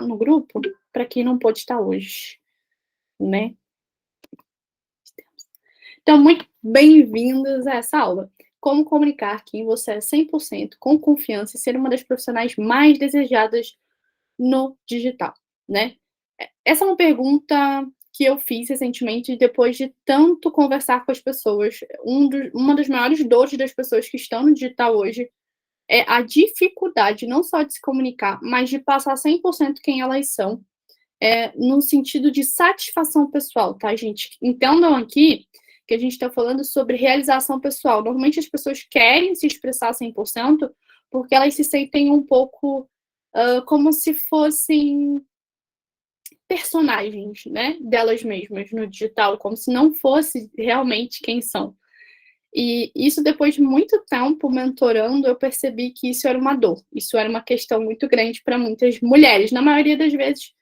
no grupo para quem não pôde estar hoje, né? Então, muito bem-vindos a essa aula. Como comunicar quem você é 100% com confiança e ser uma das profissionais mais desejadas no digital, né? Essa é uma pergunta que eu fiz recentemente depois de tanto conversar com as pessoas. Uma das maiores dores das pessoas que estão no digital hoje é a dificuldade não só de se comunicar, mas de passar 100% quem elas são, no sentido de satisfação pessoal, tá, gente? Entendam aqui que a gente está falando sobre realização pessoal. Normalmente as pessoas querem se expressar 100% porque elas se sentem um pouco como se fossem personagens, né, delas mesmas no digital, como se não fosse realmente quem são. E isso, depois de muito tempo mentorando, eu percebi que isso era uma dor, isso era uma questão muito grande para muitas mulheres. Na maioria das vezes,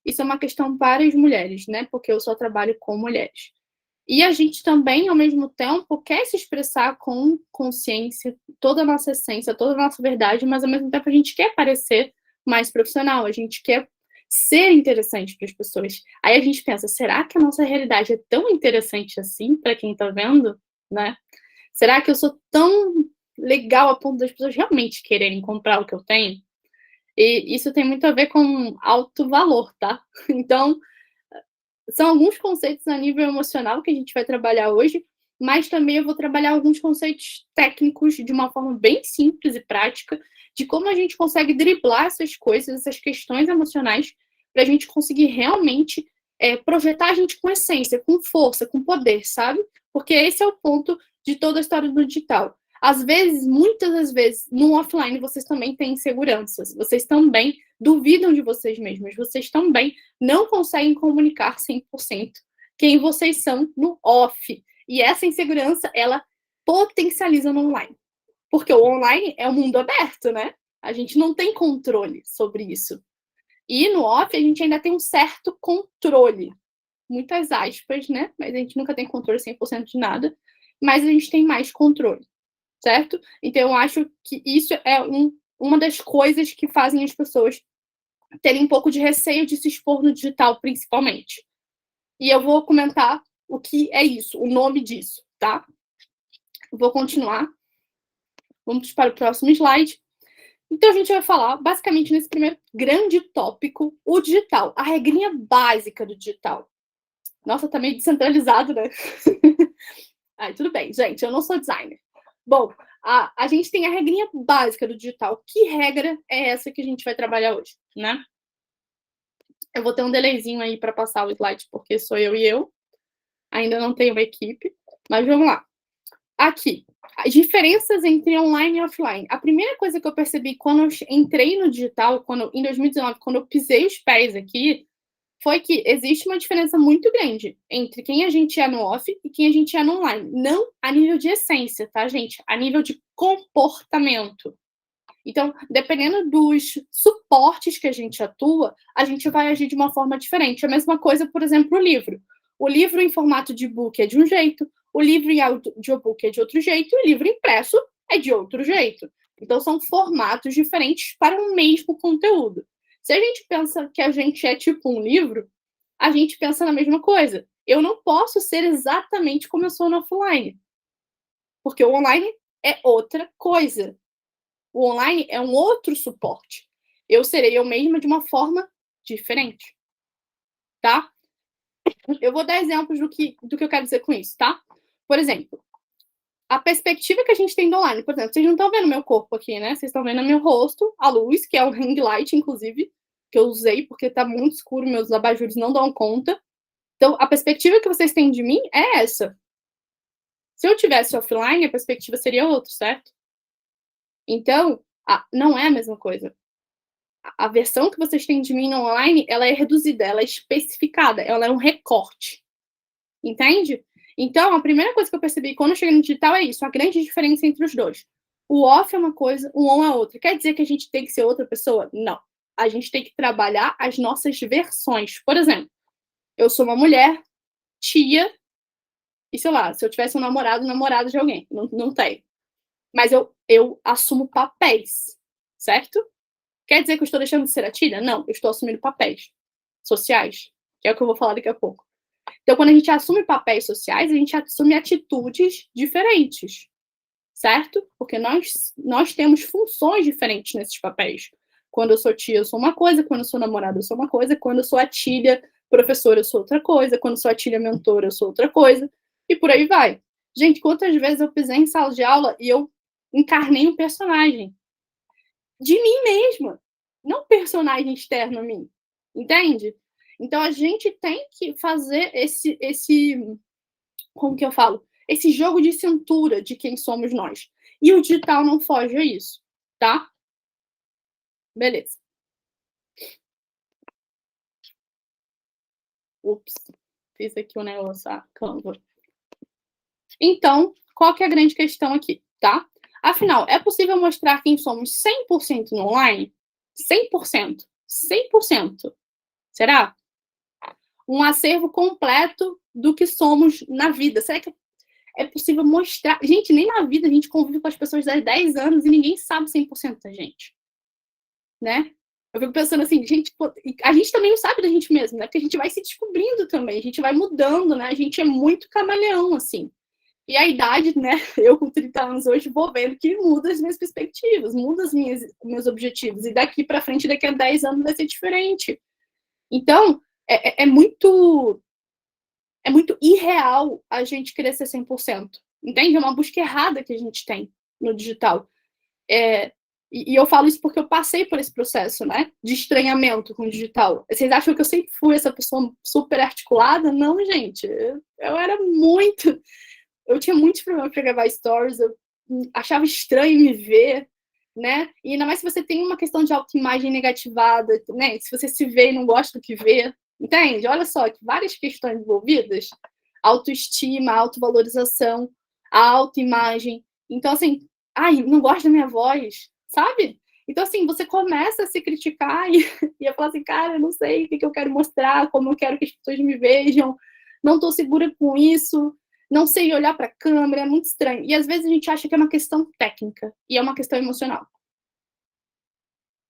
isso é uma questão para as mulheres, né, porque eu só trabalho com mulheres. E a gente também, ao mesmo tempo, quer se expressar com consciência, toda a nossa essência, toda a nossa verdade, mas ao mesmo tempo a gente quer parecer mais profissional, a gente quer ser interessante para as pessoas. Aí a gente pensa, será que a nossa realidade é tão interessante assim para quem está vendo, né? Será que eu sou tão legal a ponto das pessoas realmente quererem comprar o que eu tenho? E isso tem muito a ver com alto valor, tá? Então, são alguns conceitos a nível emocional que a gente vai trabalhar hoje, mas também eu vou trabalhar alguns conceitos técnicos de uma forma bem simples e prática, de como a gente consegue driblar essas coisas, essas questões emocionais, para a gente conseguir realmente projetar a gente com essência, com força, com poder, sabe? Porque esse é o ponto de toda a história do digital. Às vezes, muitas das vezes, no offline, vocês também têm inseguranças, vocês também duvidam de vocês mesmos, vocês também não conseguem comunicar 100% quem vocês são no off. E essa insegurança, ela potencializa no online. Porque o online é um mundo aberto, né? A gente não tem controle sobre isso. E no off, a gente ainda tem um certo controle. Muitas aspas, né? Mas a gente nunca tem controle 100% de nada. Mas a gente tem mais controle, certo? Então, eu acho que isso é uma das coisas que fazem as pessoas terem um pouco de receio de se expor no digital, principalmente. E eu vou comentar o que é isso, o nome disso, tá? Vou continuar. Vamos para o próximo slide. Então, a gente vai falar, basicamente, nesse primeiro grande tópico, o digital, a regrinha básica do digital. Nossa, tá meio descentralizado, né? Ai, tudo bem, gente, eu não sou designer. Bom, a gente tem a regrinha básica do digital. Que regra é essa que a gente vai trabalhar hoje, né? Eu vou ter um delayzinho aí para passar o slide, porque sou eu e eu. Ainda não tenho uma equipe, mas vamos lá. Aqui, as diferenças entre online e offline. A primeira coisa que eu percebi quando eu entrei no digital, em 2019, quando eu pisei os pés aqui, foi que existe uma diferença muito grande entre quem a gente é no off e quem a gente é no online. Não a nível de essência, tá, gente? A nível de comportamento. Então, dependendo dos suportes que a gente atua, a gente vai agir de uma forma diferente. A mesma coisa, por exemplo, o livro. O livro em formato de book é de um jeito, o livro em audiobook é de outro jeito, e o livro impresso é de outro jeito. Então, são formatos diferentes para o mesmo conteúdo. Se a gente pensa que a gente é tipo um livro, a gente pensa na mesma coisa. Eu não posso ser exatamente como eu sou no offline, porque o online é outra coisa. O online é um outro suporte. Eu serei eu mesma de uma forma diferente, tá? Eu vou dar exemplos do que eu quero dizer com isso, tá? Por exemplo, a perspectiva que a gente tem do online. Por exemplo, vocês não estão vendo meu corpo aqui, né? Vocês estão vendo meu rosto, a luz, que é o ring light, inclusive, que eu usei porque tá muito escuro, meus abajures não dão conta. Então, a perspectiva que vocês têm de mim é essa. Se eu tivesse offline, a perspectiva seria outra, certo? Então, não é a mesma coisa. A versão que vocês têm de mim no online, ela é reduzida, ela é especificada, ela é um recorte. Entende? Então, a primeira coisa que eu percebi quando eu cheguei no digital é isso, a grande diferença entre os dois. O off é uma coisa, o on é outra. Quer dizer que a gente tem que ser outra pessoa? Não. A gente tem que trabalhar as nossas versões. Por exemplo, eu sou uma mulher, tia, e sei lá, se eu tivesse um namorado de alguém. Não, não tem. Mas eu assumo papéis, certo? Quer dizer que eu estou deixando de ser a Tília? Não, eu estou assumindo papéis sociais, que é o que eu vou falar daqui a pouco. Então, quando a gente assume papéis sociais, a gente assume atitudes diferentes, certo? Porque nós temos funções diferentes nesses papéis. Quando eu sou tia, eu sou uma coisa. Quando eu sou namorada, eu sou uma coisa. Quando eu sou a Tília professora, eu sou outra coisa. Quando eu sou a Tília mentora, eu sou outra coisa. E por aí vai. Gente, quantas vezes eu pisei em sala de aula e eu encarnei um personagem de mim mesma, não personagem externo a mim, entende? Então a gente tem que fazer esse como que eu falo? Esse jogo de cintura de quem somos nós. E o digital não foge a isso, tá? Beleza. Ups, fiz aqui o negócio, a Canva. Então, qual que é a grande questão aqui, tá? Afinal, é possível mostrar quem somos 100% no online? 100%. 100%. Será? Um acervo completo do que somos na vida. Será que é possível mostrar? Gente, nem na vida a gente convive com as pessoas há 10 anos e ninguém sabe 100% da gente. Né? Eu fico pensando assim, gente, a gente também não sabe da gente mesmo, né? Porque a gente vai se descobrindo também, a gente vai mudando, né? A gente é muito camaleão, assim. E a idade, né? Eu com 30 anos hoje vou vendo que muda as minhas perspectivas, muda meus objetivos. E daqui para frente, daqui a 10 anos vai ser diferente. Então, é muito irreal a gente querer ser 100%. Entende? É uma busca errada que a gente tem no digital. E eu falo isso porque eu passei por esse processo, né? De estranhamento com o digital. Vocês acham que eu sempre fui essa pessoa super articulada? Não, gente. Eu era muito. Eu tinha muitos problemas para gravar stories, eu achava estranho me ver, né? E ainda mais se você tem uma questão de autoimagem negativada, né? Se você se vê e não gosta do que vê, entende? Olha só, que várias questões envolvidas. Autoestima, autovalorização, a autoimagem. Então, assim, ai, não gosto da minha voz, sabe? Então, assim, você começa a se criticar e a falar assim, cara, eu não sei o que eu quero mostrar, como eu quero que as pessoas me vejam, não estou segura com isso, não sei olhar para a câmera, é muito estranho. E às vezes a gente acha que é uma questão técnica e é uma questão emocional.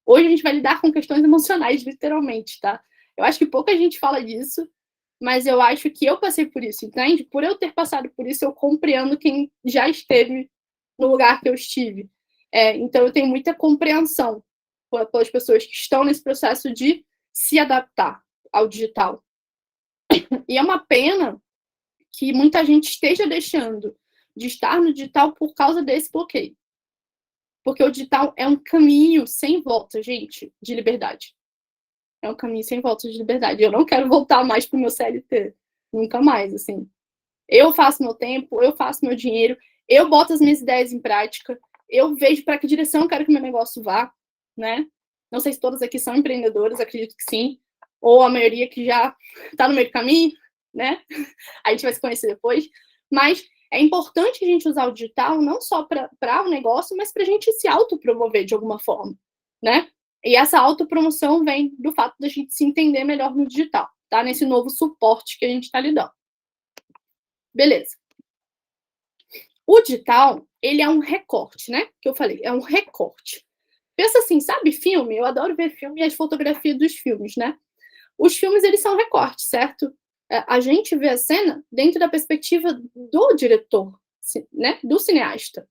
Hoje a gente vai lidar com questões emocionais, literalmente, tá? Eu acho que pouca gente fala disso, mas eu acho que eu passei por isso, entende? Por eu ter passado por isso, eu compreendo quem já esteve no lugar que eu estive. Então eu tenho muita compreensão pelas pessoas que estão nesse processo de se adaptar ao digital. E é uma pena que muita gente esteja deixando de estar no digital por causa desse bloqueio. Porque o digital é um caminho sem volta, gente, de liberdade. É um caminho sem volta de liberdade. Eu não quero voltar mais pro meu CLT. Nunca mais, assim. Eu faço meu tempo, eu faço meu dinheiro, eu boto as minhas ideias em prática, eu vejo para que direção eu quero que meu negócio vá, né? Não sei se todas aqui são empreendedoras, acredito que sim. Ou a maioria que já está no meio do caminho, né? A gente vai se conhecer depois. Mas é importante a gente usar o digital não só para o negócio, mas para a gente se autopromover de alguma forma, né? E essa autopromoção vem do fato da gente se entender melhor no digital, tá? Nesse novo suporte que a gente está lidando. Beleza. O digital, ele é um recorte, né? Que eu falei, é um recorte. Pensa assim, sabe filme? Eu adoro ver filme e as fotografias dos filmes, né? Os filmes, eles são recortes, certo? A gente vê a cena dentro da perspectiva do diretor, né? Do cineasta.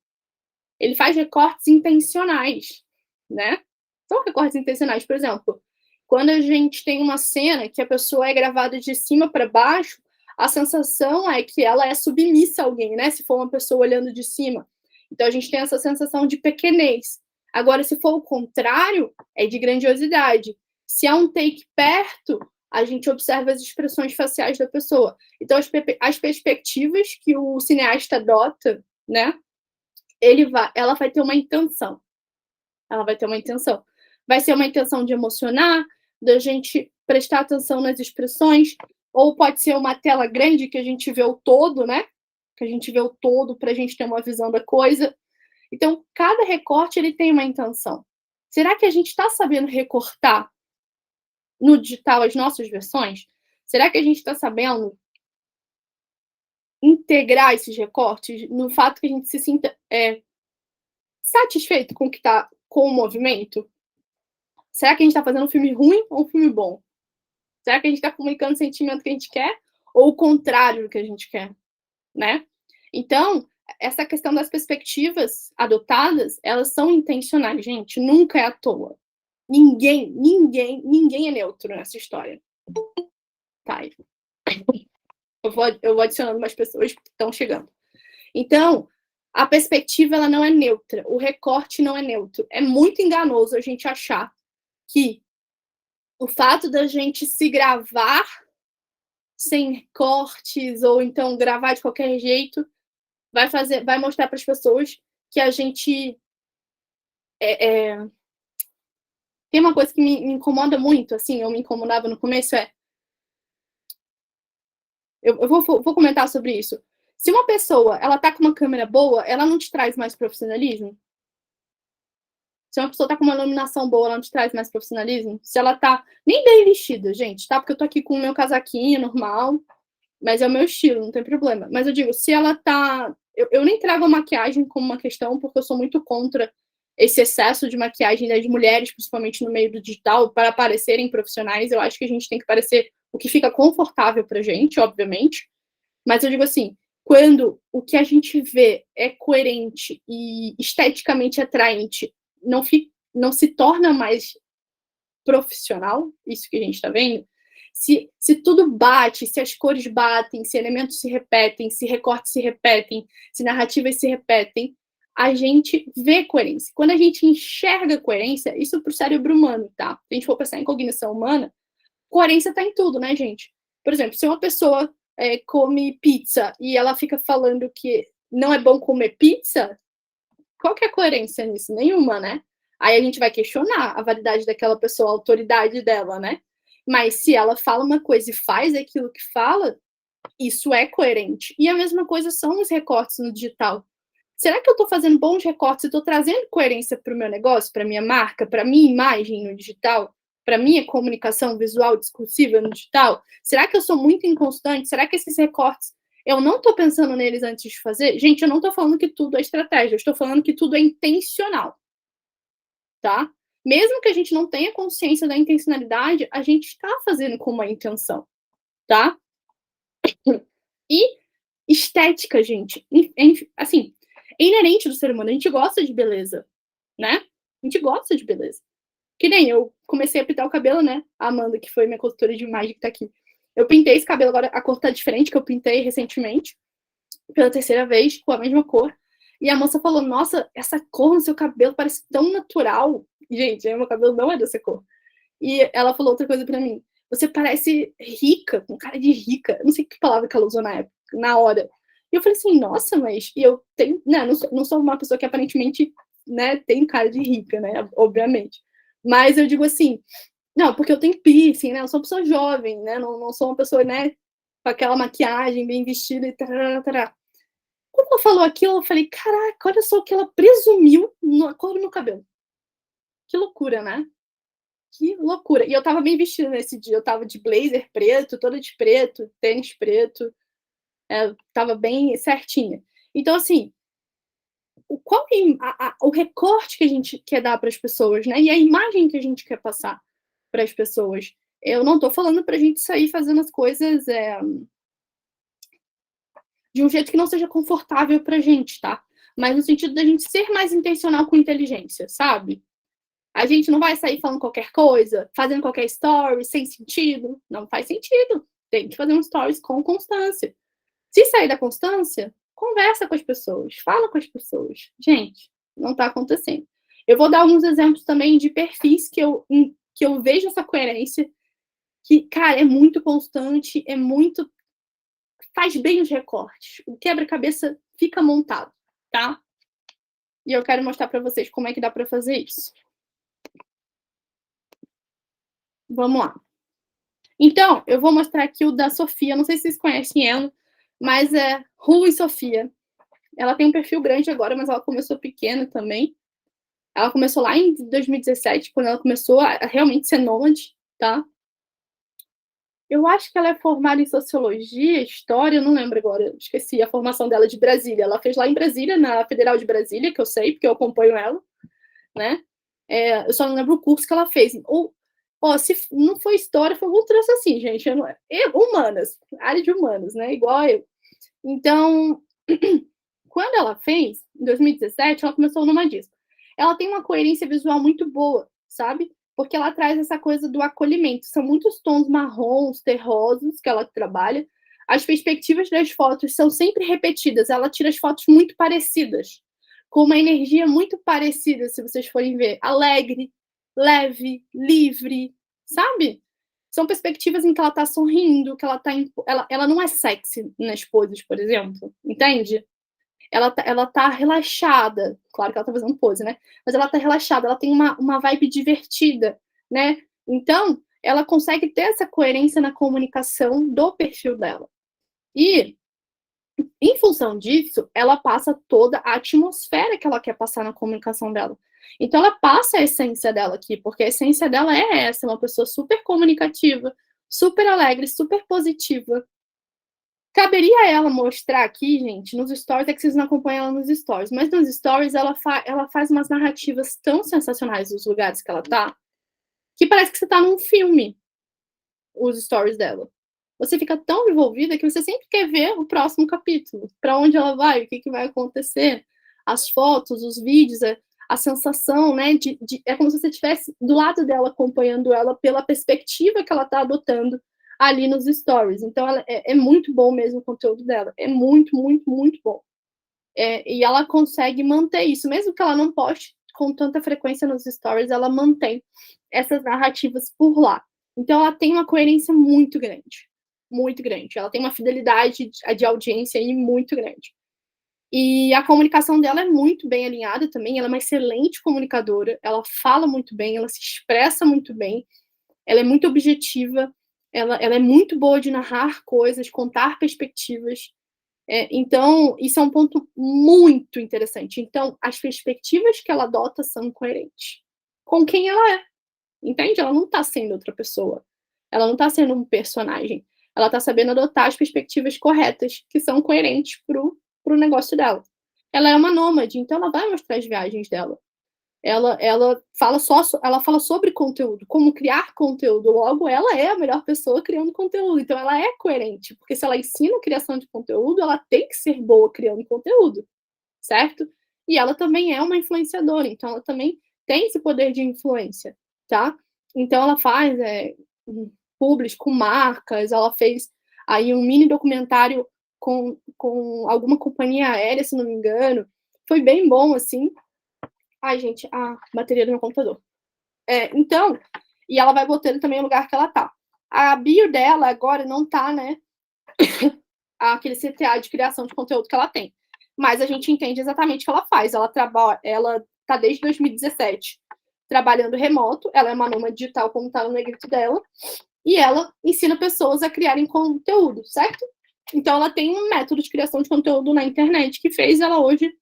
Ele faz recortes intencionais, né? São recortes intencionais, por exemplo, quando a gente tem uma cena que a pessoa é gravada de cima para baixo, a sensação é que ela é submissa a alguém, né? Se for uma pessoa olhando de cima. Então a gente tem essa sensação de pequenez. Agora, se for o contrário, é de grandiosidade. Se há um take perto, a gente observa as expressões faciais da pessoa. Então, as perspectivas que o cineasta adota, né? Ela vai ter uma intenção. Ela vai ter uma intenção. Vai ser uma intenção de emocionar, da gente prestar atenção nas expressões, ou pode ser uma tela grande que a gente vê o todo, né? Que a gente vê o todo para a gente ter uma visão da coisa. Então, cada recorte ele tem uma intenção. Será que a gente está sabendo recortar no digital as nossas versões? Será que a gente está sabendo integrar esses recortes no fato que a gente se sinta satisfeito com o que está com o movimento? Será que a gente está fazendo um filme ruim ou um filme bom? Será que a gente está comunicando o sentimento que a gente quer ou o contrário do que a gente quer, né? Então, essa questão das perspectivas adotadas, elas são intencionais, gente, nunca é à toa. Ninguém é neutro nessa história. Tá? Eu vou adicionando mais pessoas que estão chegando. Então, a perspectiva ela não é neutra, o recorte não é neutro. É muito enganoso a gente achar que o fato da gente se gravar sem cortes ou então gravar de qualquer jeito vai mostrar para as pessoas que a gente tem uma coisa que me incomoda muito, assim, eu me incomodava no começo, eu vou comentar sobre isso. Se uma pessoa, ela tá com uma câmera boa, ela não te traz mais profissionalismo? Se uma pessoa tá com uma iluminação boa, ela não te traz mais profissionalismo? Se ela tá nem bem vestida, gente, tá? Porque eu tô aqui com o meu casaquinho normal, mas é o meu estilo, não tem problema. Mas eu digo, se ela tá... Eu nem trago a maquiagem como uma questão, porque eu sou muito contra esse excesso de maquiagem das mulheres, principalmente no meio do digital, para parecerem profissionais. Eu acho que a gente tem que parecer o que fica confortável pra gente, obviamente. Mas eu digo assim, quando o que a gente vê é coerente e esteticamente atraente, não se torna mais profissional, isso que a gente está vendo, se tudo bate, se as cores batem, se elementos se repetem, se recortes se repetem, se narrativas se repetem, a gente vê coerência. Quando a gente enxerga coerência, isso para o cérebro humano, tá? Se a gente for pensar em cognição humana, coerência está em tudo, né, gente? Por exemplo, se uma pessoa come pizza e ela fica falando que não é bom comer pizza, qual que é a coerência nisso? Nenhuma, né? Aí a gente vai questionar a validade daquela pessoa, a autoridade dela, né? Mas se ela fala uma coisa e faz aquilo que fala, isso é coerente. E a mesma coisa são os recortes no digital. Será que eu estou fazendo bons recortes e estou trazendo coerência para o meu negócio, para a minha marca, para a minha imagem no digital, para a minha comunicação visual discursiva no digital? Será que eu sou muito inconstante? Será que esses recortes eu não estou pensando neles antes de fazer? Gente, eu não estou falando que tudo é estratégia, eu estou falando que tudo é intencional, tá? Mesmo que a gente não tenha consciência da intencionalidade, a gente está fazendo com uma intenção, tá? E estética, gente, assim, é inerente do ser humano, a gente gosta de beleza, né? A gente gosta de beleza. Que nem eu comecei a pintar o cabelo, né? A Amanda, que foi minha consultora de imagem, que tá aqui. Eu pintei esse cabelo agora, a cor tá diferente, que eu pintei recentemente, pela terceira vez, com a mesma cor. E a moça falou, nossa, essa cor no seu cabelo parece tão natural. Gente, meu cabelo não é dessa cor. E ela falou outra coisa pra mim. Você parece rica, com cara de rica. Eu não sei que palavra que ela usou na época, na hora. E eu falei assim, nossa, mas... E eu tenho... Né, não sou uma pessoa que aparentemente, né, tem cara de rica, né, obviamente. Mas eu digo assim, não, porque eu tenho piercing, né, eu sou uma pessoa jovem, né, não sou uma pessoa, né, com aquela maquiagem bem vestida e tarará. Quando ela falou aquilo, eu falei, caraca, olha só o que ela presumiu na cor do meu cabelo. Que loucura, né? Que loucura. E eu tava bem vestida nesse dia. Eu tava de blazer preto, toda de preto, tênis preto. Tava bem certinha. Então, assim, o recorte que a gente quer dar para as pessoas, né? E a imagem que a gente quer passar para as pessoas. Eu não tô falando pra gente sair fazendo as coisas de um jeito que não seja confortável pra gente, tá? Mas no sentido da gente ser mais intencional com inteligência, sabe? A gente não vai sair falando qualquer coisa, fazendo qualquer story sem sentido. Não faz sentido. Tem que fazer um stories com constância. Se sair da constância, conversa com as pessoas, fala com as pessoas. Gente, não tá acontecendo. Eu vou dar alguns exemplos também de perfis que eu vejo essa coerência, que, cara, é muito constante, faz bem os recortes. O quebra-cabeça fica montado, tá? E eu quero mostrar para vocês como é que dá para fazer isso. Vamos lá. Então, eu vou mostrar aqui o da Sofia. Não sei se vocês conhecem ela, mas é Rui Sofia. Ela tem um perfil grande agora, mas ela começou pequena também. Ela começou lá em 2017, quando ela começou a realmente ser nômade, tá? Eu acho que ela é formada em Sociologia, História, eu não lembro agora, esqueci a formação dela de Brasília. Ela fez lá em Brasília, na Federal de Brasília, que eu sei, porque eu acompanho ela, né? Eu só não lembro o curso que ela fez. Ou, se não foi história, foi algum troço assim, gente. Humanas, área de humanas, né? Igual eu. Então, quando ela fez, em 2017, ela começou no nomadismo. Ela tem uma coerência visual muito boa, sabe? Porque ela traz essa coisa do acolhimento. São muitos tons marrons, terrosos que ela trabalha. As perspectivas das fotos são sempre repetidas. Ela tira as fotos muito parecidas, com uma energia muito parecida, se vocês forem ver. Alegre, leve, livre, sabe? São perspectivas em que ela tá sorrindo, que ela tá. Ela não é sexy nas poses, por exemplo, entende? Ela tá relaxada. Claro que ela tá fazendo pose, né? Mas ela tá relaxada, ela tem uma vibe divertida, né? Então, ela consegue ter essa coerência na comunicação do perfil dela. E, em função disso, ela passa toda a atmosfera que ela quer passar na comunicação dela. Então, ela passa a essência dela aqui, porque a essência dela é essa, uma pessoa super comunicativa, super alegre, super positiva. Caberia a ela mostrar aqui, gente, nos stories, é que vocês não acompanham ela nos stories, mas nos stories ela faz umas narrativas tão sensacionais dos lugares que ela tá, que parece que você tá num filme, os stories dela. Você fica tão envolvida que você sempre quer ver o próximo capítulo, para onde ela vai, o que, que vai acontecer, as fotos, os vídeos, a sensação, né, é como se você estivesse do lado dela, acompanhando ela pela perspectiva que ela tá adotando ali nos stories. Então, é muito bom mesmo o conteúdo dela. É muito, muito, muito bom. E ela consegue manter isso. Mesmo que ela não poste com tanta frequência nos stories, ela mantém essas narrativas por lá. Então, ela tem uma coerência muito grande. Muito grande. Ela tem uma fidelidade de audiência aí muito grande. E a comunicação dela é muito bem alinhada também. Ela é uma excelente comunicadora. Ela fala muito bem, ela se expressa muito bem. Ela é muito objetiva. Ela é muito boa de narrar coisas, contar perspectivas. Então, isso é um ponto muito interessante. Então, as perspectivas que ela adota são coerentes com quem ela é. Entende? Ela não está sendo outra pessoa. Ela não está sendo um personagem. Ela está sabendo adotar as perspectivas corretas, que são coerentes pro negócio dela. Ela é uma nômade, então ela vai mostrar as viagens dela. Ela fala sobre conteúdo, como criar conteúdo. Logo, ela é a melhor pessoa criando conteúdo. Então, ela é coerente, porque se ela ensina criação de conteúdo, ela tem que ser boa criando conteúdo, certo? E ela também é uma influenciadora, então ela também tem esse poder de influência, tá? Então, ela faz publis com marcas, ela fez aí um mini documentário com alguma companhia aérea, se não me engano. Foi bem bom, assim. Ai, gente, a bateria do meu computador. Então, e ela vai botando também o lugar que ela tá. A bio dela agora não tá, né, aquele CTA de criação de conteúdo que ela tem. Mas a gente entende exatamente o que ela faz. Ela tá desde 2017 trabalhando remoto, ela é uma nômade digital, como tá no negrito dela, e ela ensina pessoas a criarem conteúdo, certo? Então, ela tem um método de criação de conteúdo na internet que fez ela hoje,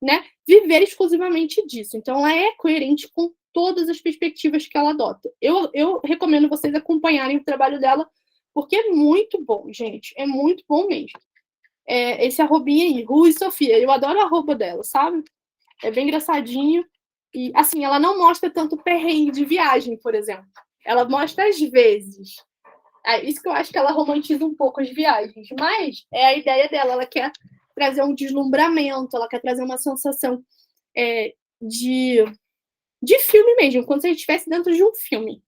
né, viver exclusivamente disso. Então, ela é coerente com todas as perspectivas que ela adota. Eu recomendo vocês acompanharem o trabalho dela, porque é muito bom, gente. É muito bom mesmo. Esse arrobinha aí, Rui Sofia, eu adoro a arroba dela, sabe? É bem engraçadinho. E, assim, ela não mostra tanto perrengue de viagem, por exemplo. Ela mostra às vezes. Isso que eu acho que ela romantiza um pouco as viagens. Mas é a ideia dela. Ela quer trazer um deslumbramento, ela quer trazer uma sensação de filme mesmo, como se a gente estivesse dentro de um filme.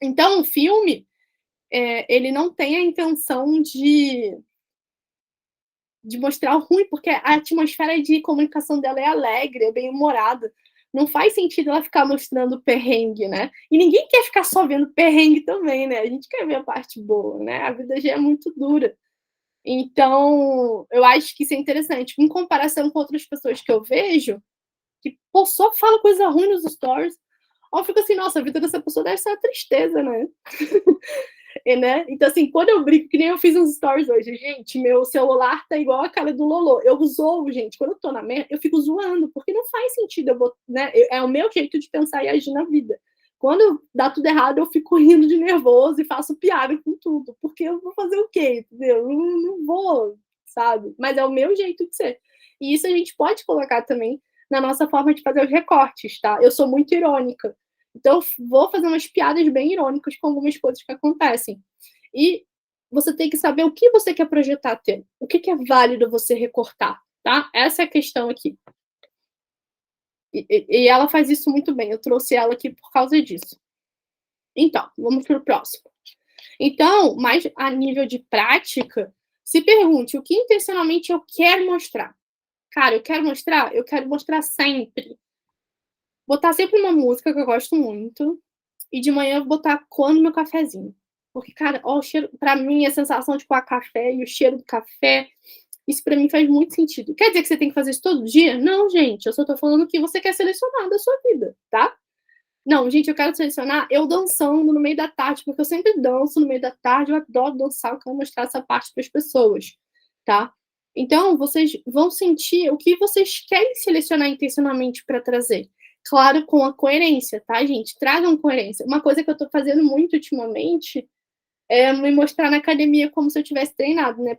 Então, o filme, ele não tem a intenção de mostrar o ruim, porque a atmosfera de comunicação dela é alegre, é bem humorada. Não faz sentido ela ficar mostrando perrengue, né? E ninguém quer ficar só vendo perrengue também, né? A gente quer ver a parte boa, né? A vida já é muito dura. Então, eu acho que isso é interessante. Em comparação com outras pessoas que eu vejo, que só fala coisa ruim nos stories, eu fico assim, nossa, a vida dessa pessoa deve ser uma tristeza, né? Né? Então, assim, quando eu brinco, que nem eu fiz uns stories hoje, gente, meu celular tá igual a cara do Lolo. Eu zoo, gente, quando eu tô na merda, eu fico zoando, porque não faz sentido, né? É o meu jeito de pensar e agir na vida. Quando dá tudo errado, eu fico rindo de nervoso e faço piada com tudo, porque eu vou fazer o quê? Entendeu? Eu não vou, sabe? Mas é o meu jeito de ser. E isso a gente pode colocar também na nossa forma de fazer os recortes, tá? Eu sou muito irônica. Então, eu vou fazer umas piadas bem irônicas com algumas coisas que acontecem. E você tem que saber o que você quer projetar teu. O que é válido você recortar, tá? Essa é a questão aqui. E ela faz isso muito bem. Eu trouxe ela aqui por causa disso. Então, vamos para o próximo. Então, mais a nível de prática, se pergunte o que intencionalmente eu quero mostrar. Cara, eu quero mostrar sempre. Botar sempre uma música que eu gosto muito. E de manhã eu botar quando meu cafezinho. Porque, cara, ó, o cheiro, pra mim, a sensação de coar café e o cheiro do café, isso pra mim faz muito sentido. Quer dizer que você tem que fazer isso todo dia? Não, gente, eu só tô falando que você quer selecionar da sua vida, tá? Não, gente, eu quero selecionar eu dançando no meio da tarde, porque eu sempre danço no meio da tarde, eu adoro dançar, eu quero mostrar essa parte para as pessoas, tá? Então, vocês vão sentir o que vocês querem selecionar intencionalmente para trazer. Claro, com a coerência, tá, gente? Tragam coerência. Uma coisa que eu tô fazendo muito ultimamente é me mostrar na academia como se eu tivesse treinado, né?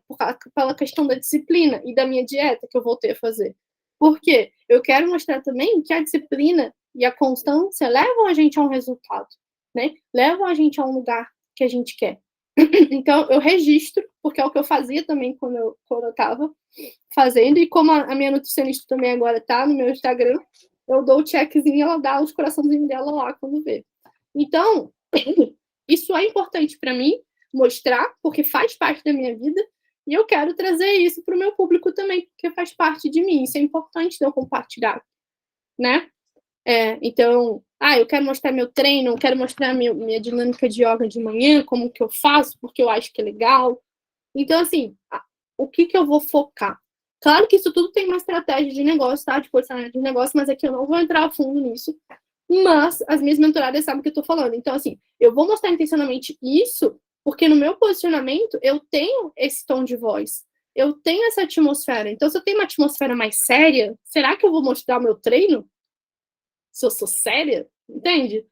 Pela questão da disciplina e da minha dieta que eu voltei a fazer. Por quê? Eu quero mostrar também que a disciplina e a constância levam a gente a um resultado, né? Levam a gente a um lugar que a gente quer. Então, eu registro, porque é o que eu fazia também quando eu estava fazendo, e como a minha nutricionista também agora tá no meu Instagram, eu dou o checkzinho e ela dá os coraçãozinhos dela lá quando vê. Então, isso é importante para mim, mostrar, porque faz parte da minha vida, e eu quero trazer isso para o meu público também, porque faz parte de mim. Isso é importante de eu compartilhar, né? Então, eu quero mostrar meu treino, eu quero mostrar minha dinâmica de yoga de manhã, como que eu faço, porque eu acho que é legal. Então, assim, o que eu vou focar? Claro que isso tudo tem uma estratégia de negócio, tá? De posicionamento de negócio, mas aqui eu não vou entrar a fundo nisso. Mas as minhas mentoradas sabem o que eu tô falando. Então, assim, eu vou mostrar intencionalmente isso, porque no meu posicionamento eu tenho esse tom de voz. Eu tenho essa atmosfera. Então, se eu tenho uma atmosfera mais séria, será que eu vou mostrar o meu treino? Se eu sou séria? Entende?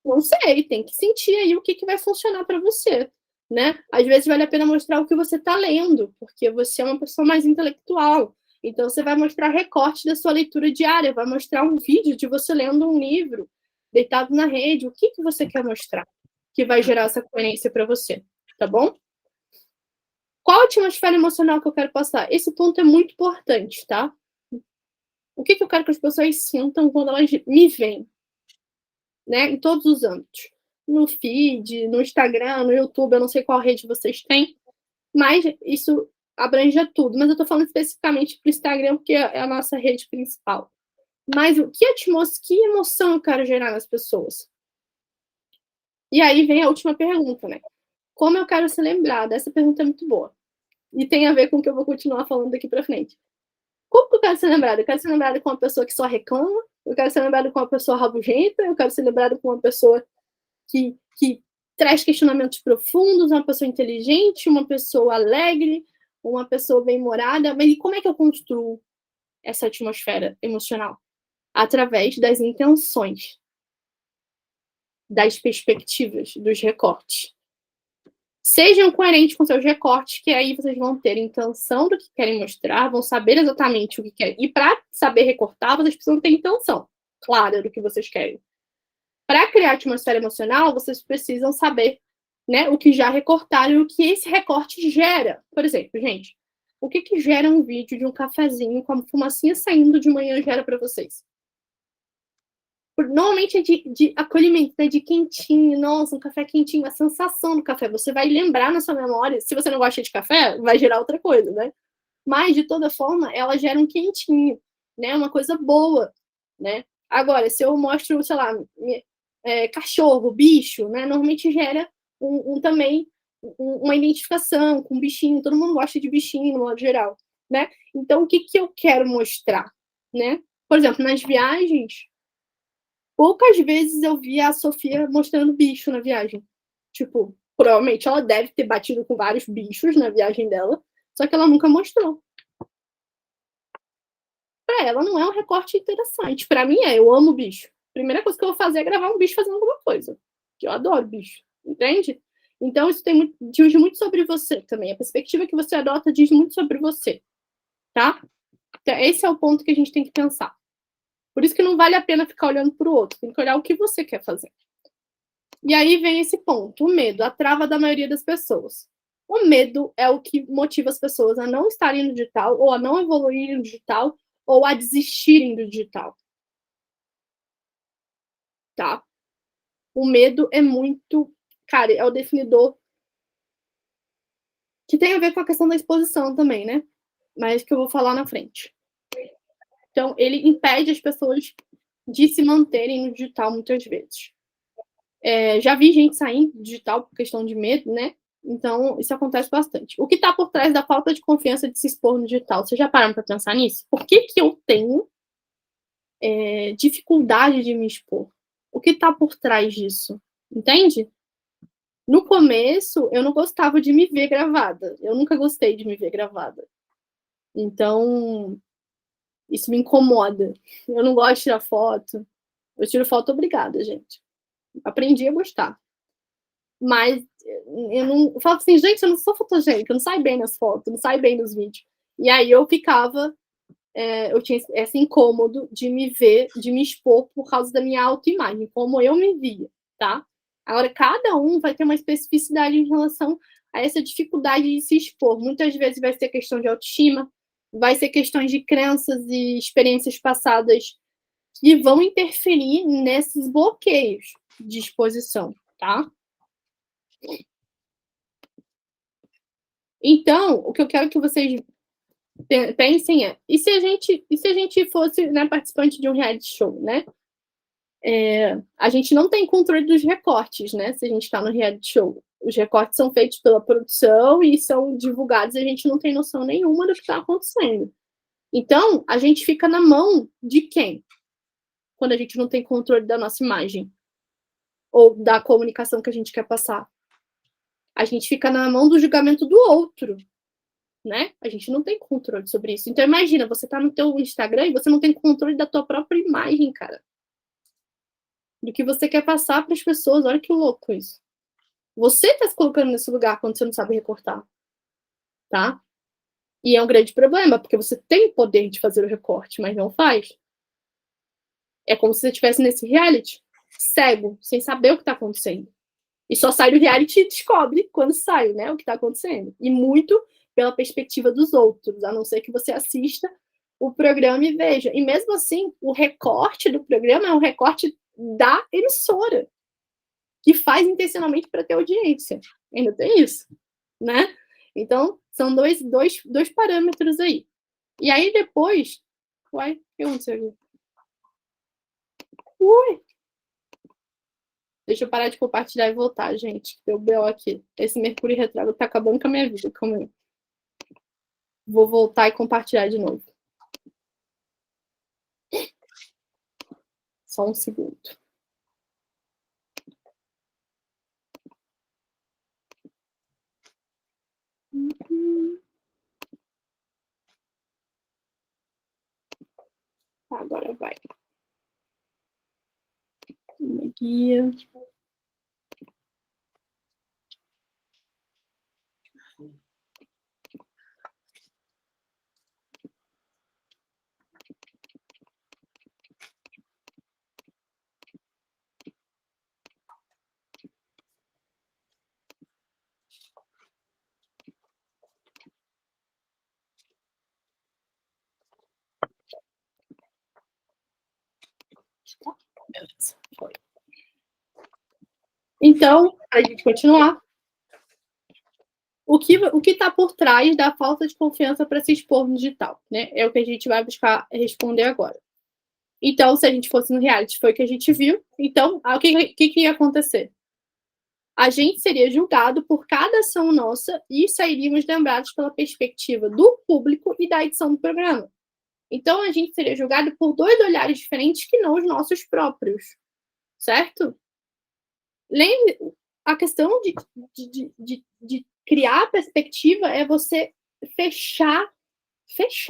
Não sei, tem que sentir aí o que vai funcionar para você, né? Às vezes vale a pena mostrar o que você está lendo, porque você é uma pessoa mais intelectual. Então, você vai mostrar recorte da sua leitura diária, vai mostrar um vídeo de você lendo um livro, deitado na rede. O que você quer mostrar que vai gerar essa coerência para você, tá bom? Qual a atmosfera emocional que eu quero passar? Esse ponto é muito importante, tá? O que eu quero que as pessoas sintam quando elas me veem, né? Em todos os âmbitos. No feed, no Instagram, no YouTube, eu não sei qual rede vocês têm, mas isso abrange tudo. Mas eu tô falando especificamente pro Instagram, porque é a nossa rede principal. Mas que emoção eu quero gerar nas pessoas? E aí vem a última pergunta, né? Como eu quero ser lembrada? Essa pergunta é muito boa. E tem a ver com o que eu vou continuar falando daqui pra frente. Como que eu quero ser lembrada? Eu quero ser lembrada com uma pessoa que só reclama, eu quero ser lembrada com uma pessoa rabugenta, eu quero ser lembrada com uma pessoa que traz questionamentos profundos, uma pessoa inteligente, uma pessoa alegre, uma pessoa bem-humorada. Mas e como é que eu construo essa atmosfera emocional? Através das intenções, das perspectivas, dos recortes. Sejam coerentes com seus recortes, que aí vocês vão ter intenção do que querem mostrar, vão saber exatamente o que querem. E para saber recortar, vocês precisam ter intenção clara do que vocês querem. Para criar atmosfera emocional, vocês precisam saber, né, o que já recortaram e o que esse recorte gera. Por exemplo, gente, o que gera um vídeo de um cafezinho com a fumacinha saindo de manhã gera para vocês? Normalmente é de acolhimento, né? De quentinho, nossa, um café quentinho, a sensação do café. Você vai lembrar na sua memória. Se você não gosta de café, vai gerar outra coisa, né? Mas, de toda forma, ela gera um quentinho, né? Uma coisa boa, né? Agora, se eu mostro, sei lá, cachorro, bicho, né? Normalmente gera também uma identificação com bichinho. Todo mundo gosta de bichinho, no modo geral, né? Então, o que eu quero mostrar, né? Por exemplo, nas viagens, poucas vezes eu vi a Sofia mostrando bicho na viagem. Tipo, provavelmente ela deve ter batido com vários bichos na viagem dela, só que ela nunca mostrou. Pra ela não é um recorte interessante. Pra mim eu amo bicho. Primeira coisa que eu vou fazer é gravar um bicho fazendo alguma coisa. Que eu adoro bicho, entende? Então isso diz muito sobre você também. A perspectiva que você adota diz muito sobre você, tá? Então esse é o ponto que a gente tem que pensar. Por isso que não vale a pena ficar olhando para o outro, tem que olhar o que você quer fazer. E aí vem esse ponto, o medo, a trava da maioria das pessoas. O medo é o que motiva as pessoas a não estarem no digital, ou a não evoluírem no digital, ou a desistirem do digital. Tá? O medo é muito, cara, é o definidor que tem a ver com a questão da exposição também, né? Mas que eu vou falar na frente. Então, ele impede as pessoas de se manterem no digital muitas vezes. Já vi gente saindo do digital por questão de medo, né? Então, isso acontece bastante. O que está por trás da falta de confiança de se expor no digital? Vocês já pararam para pensar nisso? Por que eu tenho dificuldade de me expor? O que está por trás disso? Entende? No começo, eu não gostava de me ver gravada. Eu nunca gostei de me ver gravada. Então, isso me incomoda. Eu não gosto de tirar foto. Eu tiro foto obrigada, gente. Aprendi a gostar. Mas eu não. Eu falo assim, gente, eu não sou fotogênica, eu não saio bem nas fotos, não saio bem nos vídeos. E aí eu ficava. Eu tinha esse incômodo de me ver, de me expor por causa da minha autoimagem, como eu me via, tá? Agora, cada um vai ter uma especificidade em relação a essa dificuldade de se expor. Muitas vezes vai ser questão de autoestima, vai ser questões de crenças e experiências passadas que vão interferir nesses bloqueios de exposição, tá? Então, o que eu quero que vocês pensem e se a gente fosse, né, participante de um reality show, né? A gente não tem controle dos recortes, né? Se a gente está no reality show. Os recortes são feitos pela produção e são divulgados e a gente não tem noção nenhuma do que está acontecendo. Então, a gente fica na mão de quem? Quando a gente não tem controle da nossa imagem ou da comunicação que a gente quer passar. A gente fica na mão do julgamento do outro, né? A gente não tem controle sobre isso. Então, imagina, você tá no teu Instagram e você não tem controle da tua própria imagem, cara. Do que você quer passar para as pessoas. Olha que louco isso. Você tá se colocando nesse lugar quando você não sabe recortar, tá? E é um grande problema, porque você tem o poder de fazer o recorte, mas não faz. É como se você estivesse nesse reality, cego, sem saber o que tá acontecendo. E só sai do reality e descobre, quando sai, né, o que tá acontecendo. E muito pela perspectiva dos outros, a não ser que você assista o programa e veja. E mesmo assim, o recorte do programa é um recorte da emissora, que faz intencionalmente para ter audiência. Ainda tem isso, né? Então, são dois parâmetros aí. E aí, depois... Uai, o que aconteceu aqui? Ui! Deixa eu parar de compartilhar e voltar, gente. Deu B.O. aqui. Esse Mercúrio retrógrado tá acabando com a minha vida. Calma aí. Vou voltar e compartilhar de novo. Só um segundo. Agora vai. Uma guia. Beleza. Então, para a gente continuar, o que está por trás da falta de confiança para se expor no digital, né? É o que a gente vai buscar responder agora. Então, se a gente fosse no reality, foi o que a gente viu. Então, o que ia acontecer? A gente seria julgado por cada ação nossa e sairíamos lembrados pela perspectiva do público e da edição do programa. Então, a gente seria julgado por dois olhares diferentes que não os nossos próprios, certo? Lembre, a questão de criar a perspectiva é você fechar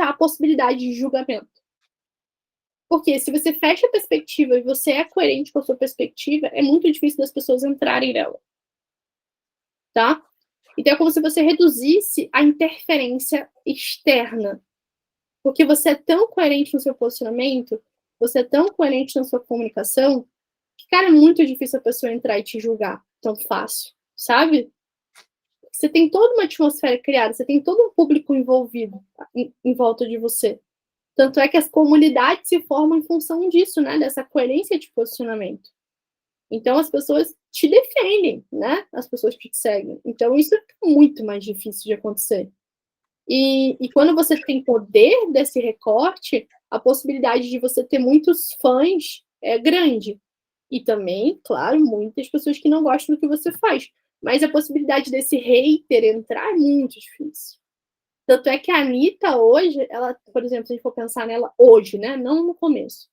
a possibilidade de julgamento. Porque se você fecha a perspectiva e você é coerente com a sua perspectiva, é muito difícil das pessoas entrarem nela. Tá? Então é como se você reduzisse a interferência externa. Porque você é tão coerente no seu posicionamento você é tão coerente na sua comunicação, que, cara, é muito difícil a pessoa entrar e te julgar tão fácil, sabe? Você tem toda uma atmosfera criada, você tem todo um público envolvido em volta de você. Tanto é que as comunidades se formam em função disso, né? Dessa coerência de posicionamento. Então, as pessoas te defendem, né? As pessoas que te seguem. Então, isso é muito mais difícil de acontecer. E quando você tem poder desse recorte, a possibilidade de você ter muitos fãs é grande. E também, claro, muitas pessoas que não gostam do que você faz. Mas a possibilidade desse hater entrar é muito difícil. Tanto é que a Anitta hoje, ela, por exemplo, se a gente for pensar nela hoje, né? Não no começo.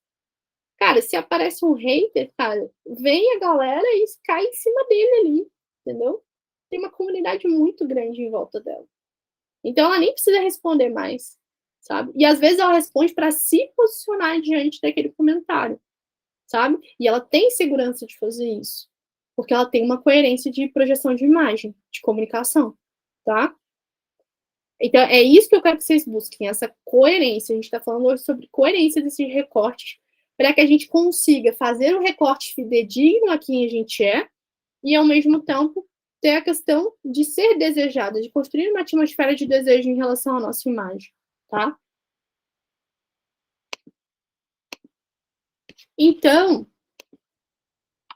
Cara, se aparece um hater, cara, vem a galera e cai em cima dele ali, entendeu? Tem uma comunidade muito grande em volta dela. Então ela nem precisa responder mais, sabe? E às vezes ela responde para se posicionar diante daquele comentário, sabe? E ela tem segurança de fazer isso, porque ela tem uma coerência de projeção de imagem, de comunicação, tá? Então é isso que eu quero que vocês busquem, essa coerência. A gente está falando hoje sobre coerência desses recortes, para que a gente consiga fazer um recorte fidedigno a quem a gente é e, ao mesmo tempo, ter a questão de ser desejada, de construir uma atmosfera de desejo em relação à nossa imagem, tá? Então,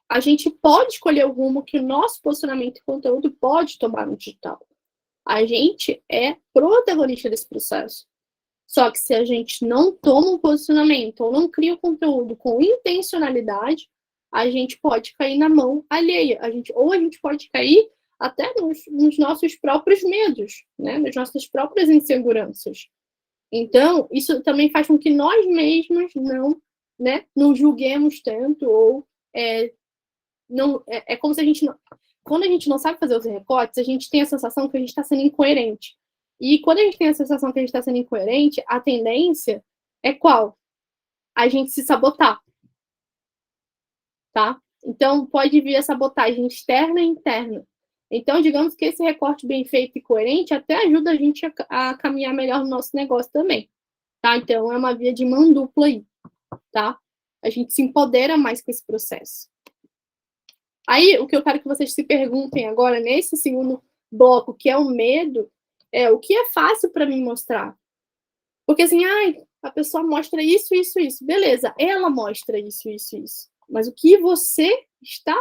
a gente pode escolher o rumo que o nosso posicionamento e conteúdo pode tomar no digital. A gente é protagonista desse processo. Só que se a gente não toma um posicionamento ou não cria o conteúdo com intencionalidade, a gente pode cair na mão alheia. Ou a gente pode cair até nos nossos próprios medos, né? Nas nossas próprias inseguranças. Então, isso também faz com que nós mesmos não julguemos tanto, ou é como se a gente não. Quando a gente não sabe fazer os recortes, a gente tem a sensação que a gente está sendo incoerente. E quando a gente tem a sensação que a gente está sendo incoerente, a tendência é qual? A gente se sabotar. Tá? Então, pode vir a sabotagem externa e interna. Então, digamos que esse recorte bem feito e coerente até ajuda a gente a caminhar melhor no nosso negócio também. Tá? Então, é uma via de mão dupla aí. Tá? A gente se empodera mais com esse processo. Aí, o que eu quero que vocês se perguntem agora, nesse segundo bloco, que é o medo, é o que é fácil para mim mostrar. Porque assim, a pessoa mostra isso, isso, isso. Beleza, ela mostra isso, isso, isso. Mas o que você está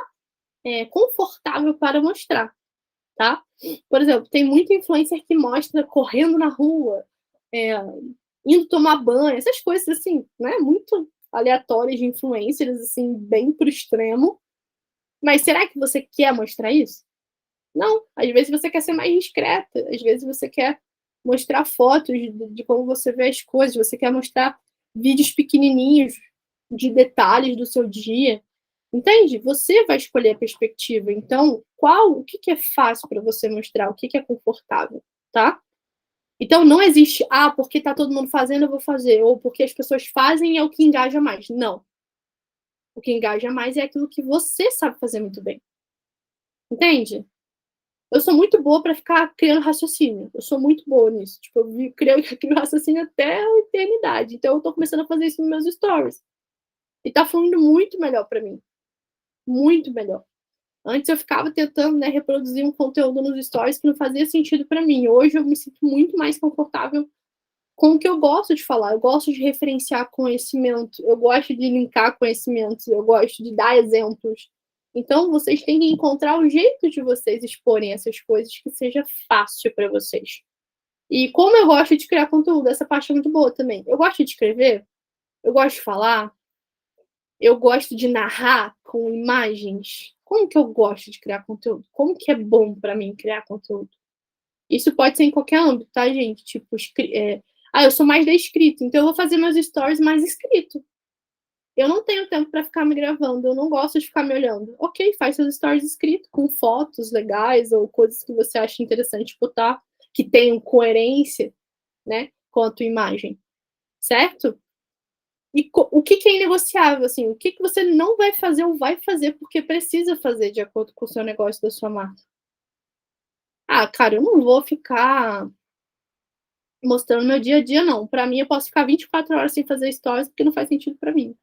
confortável para mostrar, tá? Por exemplo, tem muito influencer que mostra correndo na rua, indo tomar banho, essas coisas assim, né? Muito aleatórias de influencers, assim, bem pro extremo. Mas será que você quer mostrar isso? Não. Às vezes você quer ser mais discreta, às vezes você quer mostrar fotos de como você vê as coisas, você quer mostrar vídeos pequenininhos de detalhes do seu dia. Entende? Você vai escolher a perspectiva. Então, o que é fácil para você mostrar, o que é confortável, tá? Então, não existe, porque tá todo mundo fazendo, eu vou fazer, ou porque as pessoas fazem é o que engaja mais. Não. O que engaja mais é aquilo que você sabe fazer muito bem. Entende? Eu sou muito boa para ficar criando raciocínio. Eu sou muito boa nisso. Tipo, eu crio raciocínio até a eternidade. Então, eu tô começando a fazer isso nos meus stories. E tá fluindo muito melhor para mim. Muito melhor. Antes eu ficava tentando, reproduzir um conteúdo nos stories que não fazia sentido para mim. Hoje eu me sinto muito mais confortável com o que eu gosto de falar. Eu gosto de referenciar conhecimento, eu gosto de linkar conhecimentos, eu gosto de dar exemplos. Então, vocês têm que encontrar o jeito de vocês exporem essas coisas que seja fácil para vocês. E como eu gosto de criar conteúdo, essa parte é muito boa também. Eu gosto de escrever, eu gosto de falar, eu gosto de narrar com imagens. Como que eu gosto de criar conteúdo? Como que é bom para mim criar conteúdo? Isso pode ser em qualquer âmbito, tá, gente? Tipo, eu sou mais da escrita, então eu vou fazer meus stories mais escrito. Eu não tenho tempo para ficar me gravando, eu não gosto de ficar me olhando. Ok, faz seus stories escritos, com fotos legais ou coisas que você acha interessante botar, que tenham coerência, né, com a tua imagem, certo? E o que é inegociável, assim, o que você não vai fazer ou vai fazer porque precisa fazer de acordo com o seu negócio, da sua marca? Cara, eu não vou ficar mostrando meu dia a dia, não. Pra mim, eu posso ficar 24 horas sem fazer stories, porque não faz sentido pra mim.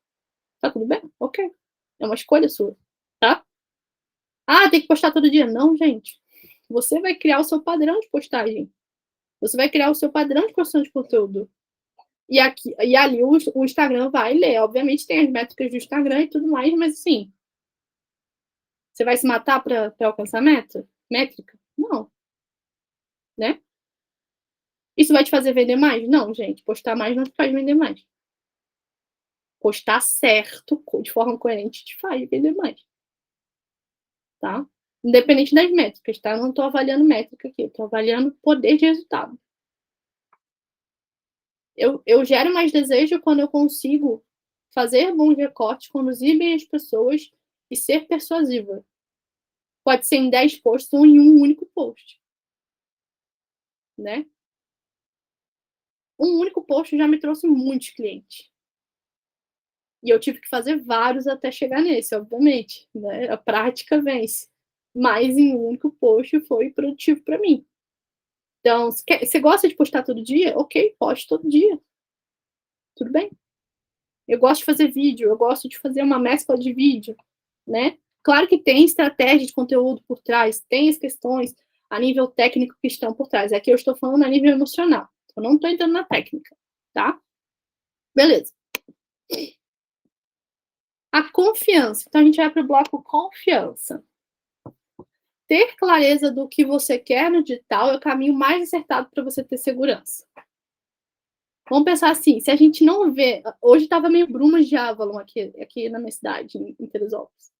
Tá tudo bem? Ok. É uma escolha sua, tá? Ah, tem que postar todo dia. Não, gente. Você vai criar o seu padrão de postagem. Você vai criar o seu padrão de construção de conteúdo. E ali o Instagram vai ler. Obviamente tem as métricas do Instagram e tudo mais, mas assim, você vai se matar para alcançar métrica? Não, né? Isso vai te fazer vender mais? Não, gente. Postar mais não te faz vender mais. Postar certo, de forma coerente, te faz vender mais. Tá? Independente das métricas, tá? Eu não estou avaliando métrica aqui, eu estou avaliando poder de resultado. Eu gero mais desejo quando eu consigo fazer bons recortes, conduzir bem as pessoas e ser persuasiva. Pode ser em 10 posts ou em um único post, né? Um único post já me trouxe muitos clientes. E eu tive que fazer vários até chegar nesse, obviamente, né? A prática vence. Mas em um único post foi produtivo para mim. Então, você gosta de postar todo dia? Ok, poste todo dia. Tudo bem. Eu gosto de fazer vídeo, eu gosto de fazer uma mescla de vídeo, né? Claro que tem estratégia de conteúdo por trás, tem as questões a nível técnico que estão por trás. Aqui eu estou falando a nível emocional. Eu não estou entrando na técnica, tá? Beleza. A confiança. Então a gente vai para o bloco confiança. Ter clareza do que você quer no digital é o caminho mais acertado para você ter segurança. Vamos pensar assim, se a gente não vê... Hoje estava meio brumas de Avalon aqui na minha cidade, em Teresópolis.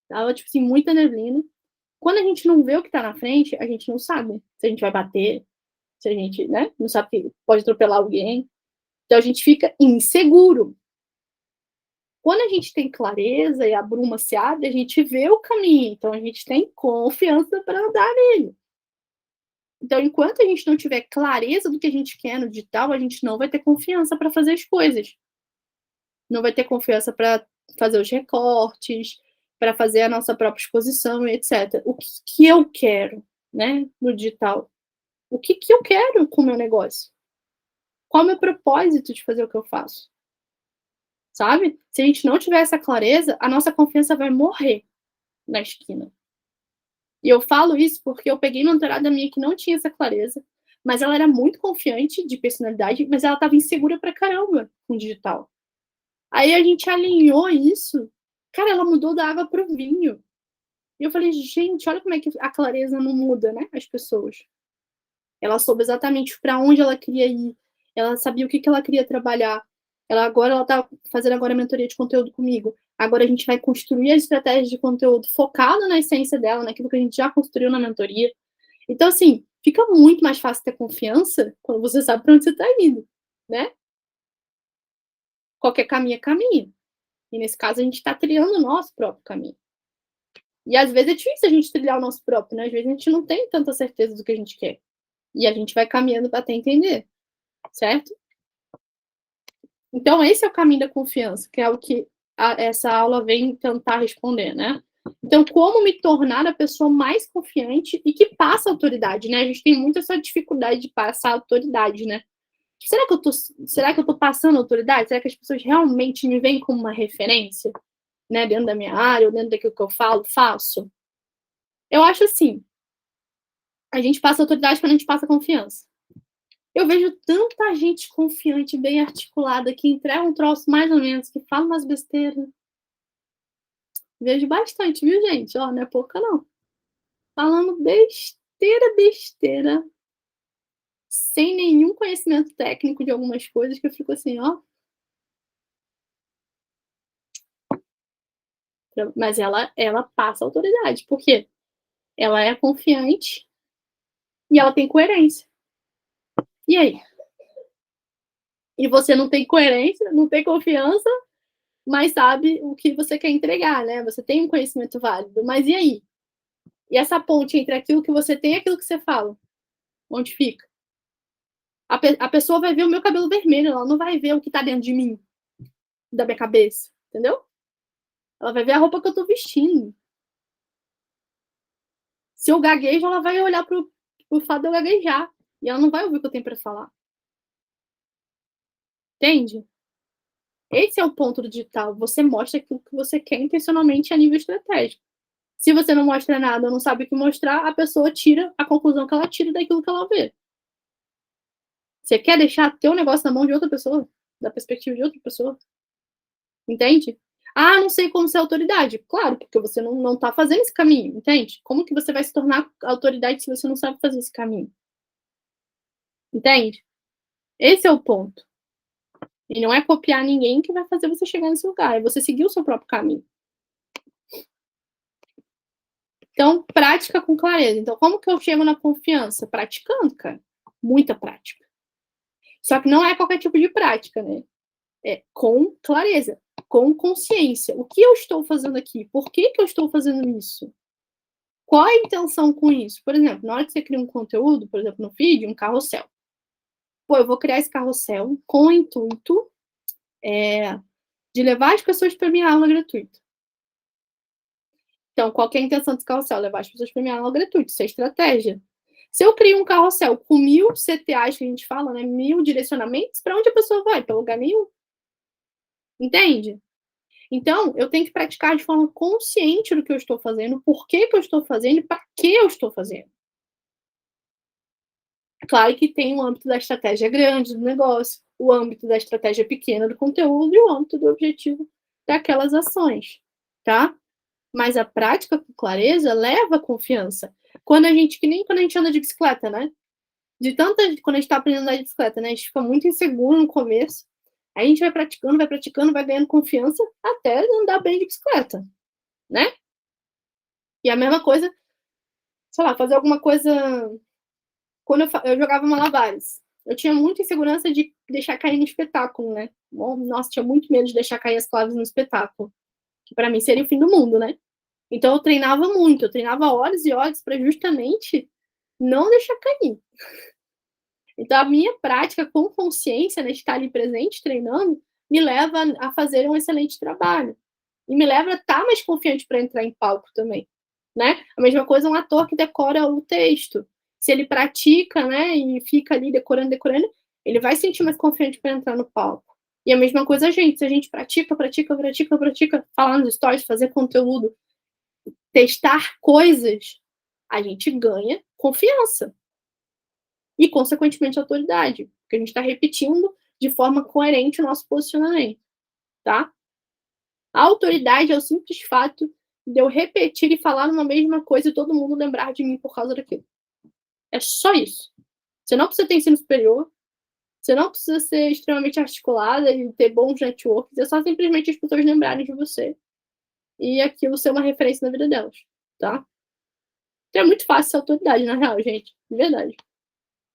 Tava, tipo assim, muita neblina. Quando a gente não vê o que tá na frente, a gente não sabe se a gente vai bater, se a gente, né, não sabe que pode atropelar alguém. Então a gente fica inseguro. Quando a gente tem clareza e a bruma se abre, a gente vê o caminho. Então a gente tem confiança para andar nele. Então, enquanto a gente não tiver clareza do que a gente quer no digital, a gente não vai ter confiança para fazer as coisas. Não vai ter confiança para fazer os recortes, para fazer a nossa própria exposição, etc. O que eu quero, né, no digital? O que eu quero com o meu negócio? Qual é o meu propósito de fazer o que eu faço? Sabe? Se a gente não tiver essa clareza, a nossa confiança vai morrer na esquina. E eu falo isso porque eu peguei uma mentorada minha que não tinha essa clareza, mas ela era muito confiante de personalidade, mas ela estava insegura pra caramba com o digital. Aí a gente alinhou isso. Cara, ela mudou da água pro vinho. E eu falei, gente, olha como é que a clareza não muda, né? As pessoas. Ela soube exatamente para onde ela queria ir. Ela sabia o que ela queria trabalhar. Ela tá fazendo agora a mentoria de conteúdo comigo. Agora a gente vai construir as estratégias de conteúdo focado na essência dela, naquilo que a gente já construiu na mentoria. Então, assim, fica muito mais fácil ter confiança quando você sabe para onde você está indo, né? Qualquer caminho é caminho. E nesse caso, a gente está trilhando o nosso próprio caminho. E às vezes é difícil a gente trilhar o nosso próprio, né? Às vezes a gente não tem tanta certeza do que a gente quer. E a gente vai caminhando para até entender, certo? Então, esse é o caminho da confiança, que é o que essa aula vem tentar responder, né? Então, como me tornar a pessoa mais confiante e que passa autoridade, né? A gente tem muito essa dificuldade de passar autoridade, né? Será que eu tô passando autoridade? Será que as pessoas realmente me veem como uma referência, né? Dentro da minha área, ou dentro daquilo que eu falo, faço? Eu acho assim, a gente passa autoridade quando a gente passa confiança. Eu vejo tanta gente confiante, bem articulada, que entrega um troço mais ou menos, que fala umas besteiras. Vejo bastante, viu, gente? Ó, não é pouca, não. Falando besteira, sem nenhum conhecimento técnico de algumas coisas, que eu fico assim, ó. Mas ela passa autoridade. Por quê? Ela é confiante e ela tem coerência. E aí? E você não tem coerência, não tem confiança, mas sabe o que você quer entregar, né? Você tem um conhecimento válido, mas e aí? E essa ponte entre aquilo que você tem e aquilo que você fala, onde fica? A pessoa vai ver o meu cabelo vermelho, ela não vai ver o que tá dentro de mim, da minha cabeça, entendeu? Ela vai ver a roupa que eu tô vestindo. Se eu gaguejo, ela vai olhar pro fato de eu gaguejar. E ela não vai ouvir o que eu tenho pra falar. Entende? Esse é o ponto do digital. Você mostra aquilo que você quer intencionalmente a nível estratégico. Se você não mostra nada ou não sabe o que mostrar, a pessoa tira a conclusão que ela tira daquilo que ela vê. Você quer deixar teu negócio na mão de outra pessoa, da perspectiva de outra pessoa, entende? Ah, não sei como ser autoridade. Claro, porque você não tá fazendo esse caminho, entende? Como que você vai se tornar autoridade se você não sabe fazer esse caminho? Entende? Esse é o ponto. E não é copiar ninguém que vai fazer você chegar nesse lugar, é você seguir o seu próprio caminho. Então, prática com clareza. Então, como que eu chego na confiança? Praticando, cara. Muita prática. Só que não é qualquer tipo de prática, né? É com clareza, com consciência. O que eu estou fazendo aqui? Por que eu estou fazendo isso? Qual a intenção com isso? Por exemplo, na hora que você cria um conteúdo, por exemplo, no feed, um carrossel. Pô, eu vou criar esse carrossel com o intuito de levar as pessoas para minha aula gratuita. Então, qual que é a intenção desse carrossel? Levar as pessoas para minha aula gratuita. Isso é estratégia. Se eu crio um carrossel com 1000 CTAs, que a gente fala, né? 1000 direcionamentos, para onde a pessoa vai? Para lugar nenhum. Entende? Então, eu tenho que praticar de forma consciente do que eu estou fazendo, por que eu estou fazendo e para que eu estou fazendo. Claro que tem o âmbito da estratégia grande do negócio, o âmbito da estratégia pequena do conteúdo e o âmbito do objetivo daquelas ações, tá? Mas a prática com clareza leva a confiança. Quando a gente, que nem quando a gente anda de bicicleta, né? Quando a gente tá aprendendo a andar de bicicleta, né? A gente fica muito inseguro no começo. Aí a gente vai praticando, vai ganhando confiança até andar bem de bicicleta, né? E a mesma coisa, sei lá, fazer alguma coisa. Quando eu jogava malabares, eu tinha muita insegurança de deixar cair no espetáculo, né? Nossa, tinha muito medo de deixar cair as claves no espetáculo, que para mim seria o fim do mundo, né? Então eu treinava muito, eu treinava horas e horas para justamente não deixar cair. Então a minha prática com consciência, né, de estar ali presente treinando, me leva a fazer um excelente trabalho. E me leva a estar mais confiante para entrar em palco também, né? A mesma coisa um ator que decora o texto. Se ele pratica, né, e fica ali decorando, ele vai sentir mais confiante para entrar no palco. E a mesma coisa a gente, se a gente pratica, falar nos stories, fazer conteúdo, testar coisas, a gente ganha confiança. E, consequentemente, autoridade, porque a gente está repetindo de forma coerente o nosso posicionamento, tá? A autoridade é o simples fato de eu repetir e falar uma mesma coisa e todo mundo lembrar de mim por causa daquilo. É só isso. Você não precisa ter ensino superior, você não precisa ser extremamente articulada e ter bons networks, é só simplesmente as pessoas lembrarem de você e aquilo ser uma referência na vida delas, tá? Então é muito fácil ser autoridade, na real, gente. De verdade.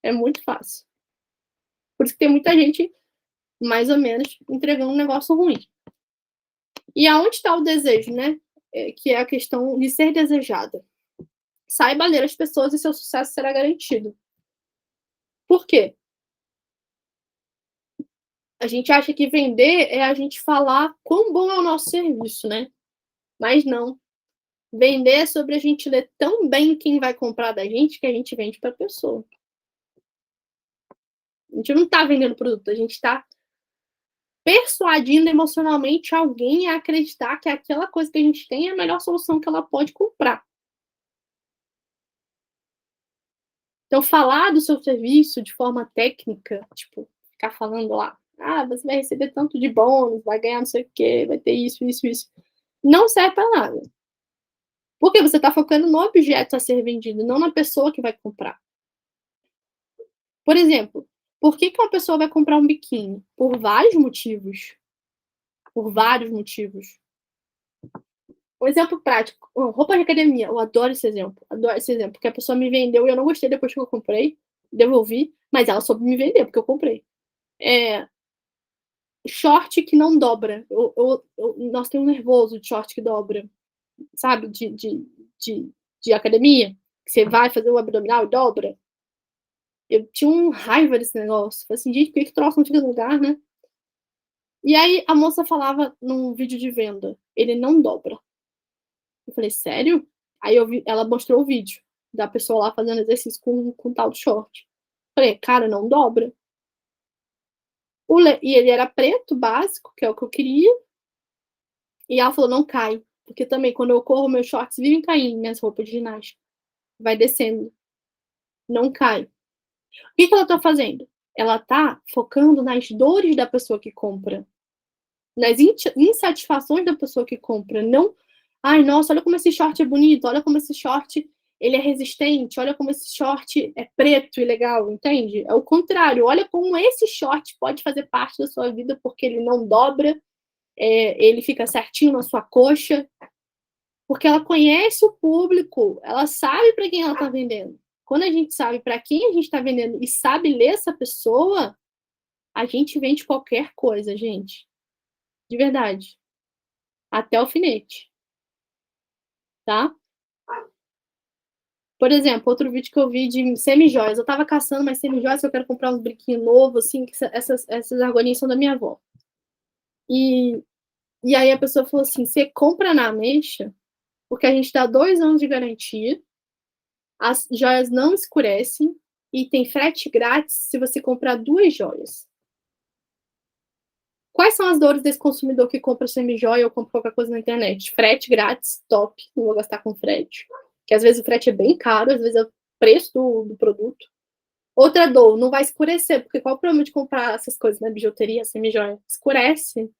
É muito fácil. Por isso que tem muita gente, mais ou menos, entregando um negócio ruim. E aonde está o desejo, né? Que é a questão de ser desejada. Saiba ler as pessoas e seu sucesso será garantido. Por quê? A gente acha que vender é a gente falar quão bom é o nosso serviço, né? Mas não. Vender é sobre a gente ler tão bem quem vai comprar da gente que a gente vende para a pessoa. A gente não está vendendo produto, a gente está persuadindo emocionalmente alguém a acreditar que aquela coisa que a gente tem é a melhor solução que ela pode comprar. Então, falar do seu serviço de forma técnica, tipo, ficar falando lá, você vai receber tanto de bônus, vai ganhar não sei o quê, vai ter isso, não serve para nada. Porque você está focando no objeto a ser vendido, não na pessoa que vai comprar. Por exemplo, por que uma pessoa vai comprar um biquíni? Por vários motivos. Por vários motivos. Um exemplo prático, roupa de academia, eu adoro esse exemplo, porque a pessoa me vendeu e eu não gostei depois que eu comprei, devolvi, mas ela soube me vender porque eu comprei. Short que não dobra, nós temos um nervoso de short que dobra, sabe, de academia, que você vai fazer o abdominal e dobra. Eu tinha um raiva desse negócio, falei assim, gente, por que troço não fica no lugar, né? E aí a moça falava num vídeo de venda, ele não dobra. Eu falei, sério? Aí ela mostrou o vídeo da pessoa lá fazendo exercício com tal short. Eu falei, cara, não dobra. E ele era preto, básico, que é o que eu queria. E ela falou, não cai. Porque também, quando eu corro, meus shorts vivem caindo, minhas roupas de ginástica. Vai descendo. Não cai. O que ela tá fazendo? Ela tá focando nas dores da pessoa que compra. Nas insatisfações da pessoa que compra. Não, ai, nossa, olha como esse short é bonito. Olha como esse short ele é resistente. Olha como esse short é preto e legal, entende? É o contrário. Olha como esse short pode fazer parte da sua vida porque ele não dobra, ele fica certinho na sua coxa, porque ela conhece o público, ela sabe para quem ela está vendendo. Quando a gente sabe para quem a gente está vendendo e sabe ler essa pessoa, a gente vende qualquer coisa, gente. De verdade. Até alfinete. Tá? Por exemplo, outro vídeo que eu vi de semi-joias. Eu tava caçando umas semi-joias que eu quero comprar uns brinquinhos novos, assim, que essas argolinhas são da minha avó. E aí a pessoa falou assim, você compra na Ameixa, porque a gente dá 2 anos de garantia, as joias não escurecem e tem frete grátis se você comprar 2 joias. Quais são as dores desse consumidor que compra semi-joia ou compra qualquer coisa na internet? Frete grátis, top, não vou gastar com frete. Que às vezes o frete é bem caro, às vezes é o preço do produto. Outra dor, não vai escurecer, porque qual o problema de comprar essas coisas, né? Bijuteria, semi-joia? Escurece.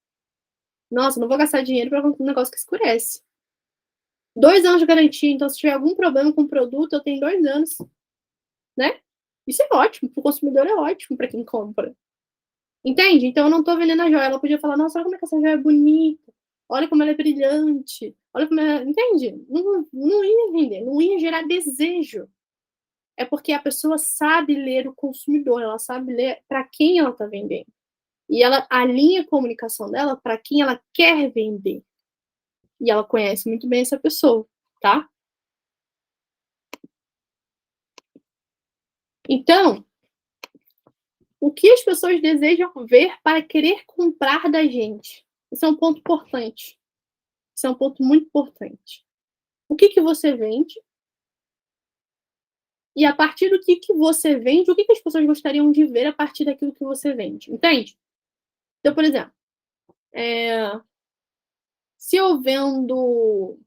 Nossa, não vou gastar dinheiro para um negócio que escurece. 2 anos de garantia, então se tiver algum problema com o produto, eu tenho 2 anos, né? Isso é ótimo, para o consumidor é ótimo para quem compra. Entende? Então eu não tô vendendo a joia. Ela podia falar, nossa, olha como é que essa joia é bonita. Olha como ela é brilhante. Olha como ela... Entende? Não ia vender, não ia gerar desejo. É porque a pessoa sabe ler o consumidor, ela sabe ler para quem ela tá vendendo. E ela alinha a comunicação dela para quem ela quer vender. E ela conhece muito bem essa pessoa, tá? Então, o que as pessoas desejam ver para querer comprar da gente? Isso é um ponto importante. Isso é um ponto muito importante. O que você vende? E a partir do que você vende, o que as pessoas gostariam de ver a partir daquilo que você vende? Entende? Então, por exemplo, se eu vendo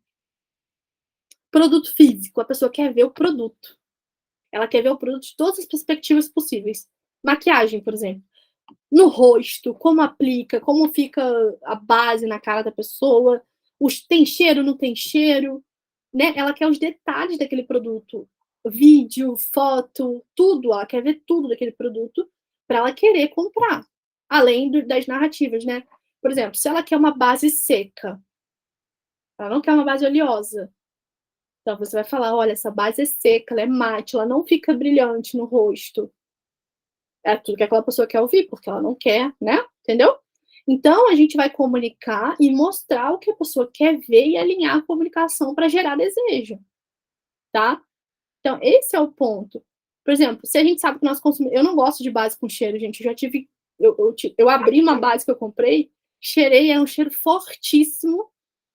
produto físico, a pessoa quer ver o produto. Ela quer ver o produto de todas as perspectivas possíveis. Maquiagem, por exemplo. No rosto, como aplica, como fica a base na cara da pessoa, tem cheiro, não tem cheiro, né? Ela quer os detalhes daquele produto, vídeo, foto, tudo, ela quer ver tudo daquele produto para ela querer comprar, além das narrativas, né? Por exemplo, se ela quer uma base seca, ela não quer uma base oleosa, então você vai falar, olha, essa base é seca, ela é mate, ela não fica brilhante no rosto. É tudo que aquela pessoa quer ouvir, porque ela não quer, né? Entendeu? Então, a gente vai comunicar e mostrar o que a pessoa quer ver e alinhar a comunicação para gerar desejo, tá? Então, esse é o ponto. Por exemplo, se a gente sabe que nós consumimos... Eu não gosto de base com cheiro, gente. Eu já tive... Eu abri uma base que eu comprei, cheirei, era um cheiro fortíssimo.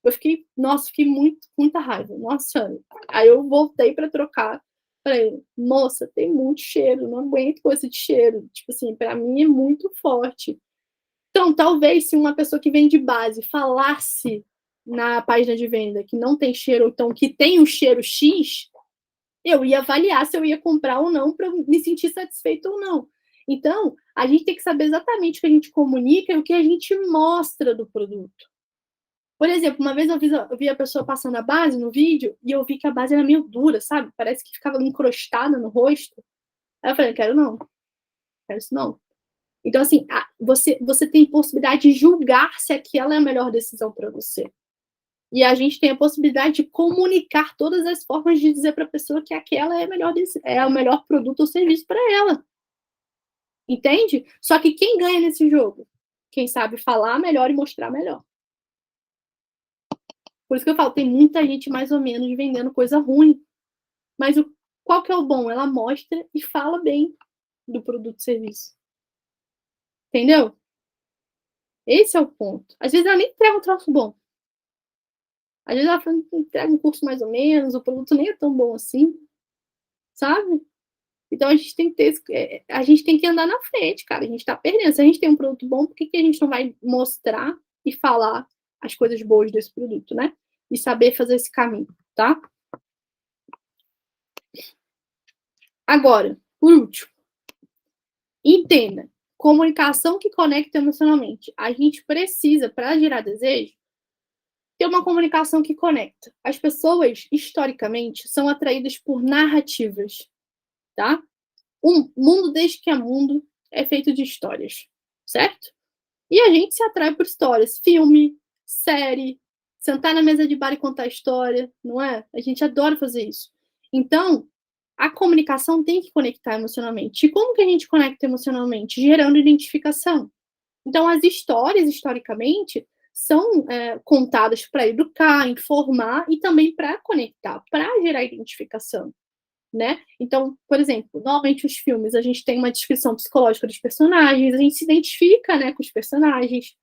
Eu fiquei... Nossa, fiquei muita raiva. Nossa, aí eu voltei para trocar. Falei, moça, tem muito cheiro, não aguento coisa de cheiro. Tipo assim, para mim é muito forte. Então, talvez se uma pessoa que vende base falasse na página de venda que não tem cheiro, ou então que tem um cheiro X, eu ia avaliar se eu ia comprar ou não para me sentir satisfeito ou não. Então, a gente tem que saber exatamente o que a gente comunica e o que a gente mostra do produto. Por exemplo, uma vez eu vi a pessoa passando a base no vídeo e eu vi que a base era meio dura, sabe? Parece que ficava encrostada no rosto. Aí eu falei, quero não. Quero isso não. Então, assim, você tem possibilidade de julgar se aquela é a melhor decisão para você. E a gente tem a possibilidade de comunicar todas as formas de dizer para a pessoa que aquela é o melhor produto ou serviço para ela. Entende? Só que quem ganha nesse jogo? Quem sabe falar melhor e mostrar melhor. Por isso que eu falo, tem muita gente mais ou menos vendendo coisa ruim. Mas qual que é o bom? Ela mostra e fala bem do produto e serviço. Entendeu? Esse é o ponto. Às vezes ela nem entrega um troço bom. Às vezes ela entrega um curso mais ou menos, o produto nem é tão bom assim, sabe? Então, a gente tem que andar na frente, cara, a gente tá perdendo. Se a gente tem um produto bom, por que a gente não vai mostrar e falar as coisas boas desse produto, né? E saber fazer esse caminho, tá? Agora, por último, entenda, comunicação que conecta emocionalmente. A gente precisa, para gerar desejo, ter uma comunicação que conecta. As pessoas, historicamente, são atraídas por narrativas, tá? O mundo, desde que é mundo, é feito de histórias, certo? E a gente se atrai por histórias. Filme, série, sentar na mesa de bar e contar história, não é? A gente adora fazer isso. Então, a comunicação tem que conectar emocionalmente. E como que a gente conecta emocionalmente? Gerando identificação. Então, as histórias, historicamente, são contadas para educar, informar e também para conectar, para gerar identificação. Né? Então, por exemplo, normalmente os filmes, a gente tem uma descrição psicológica dos personagens, a gente se identifica, né, com os personagens.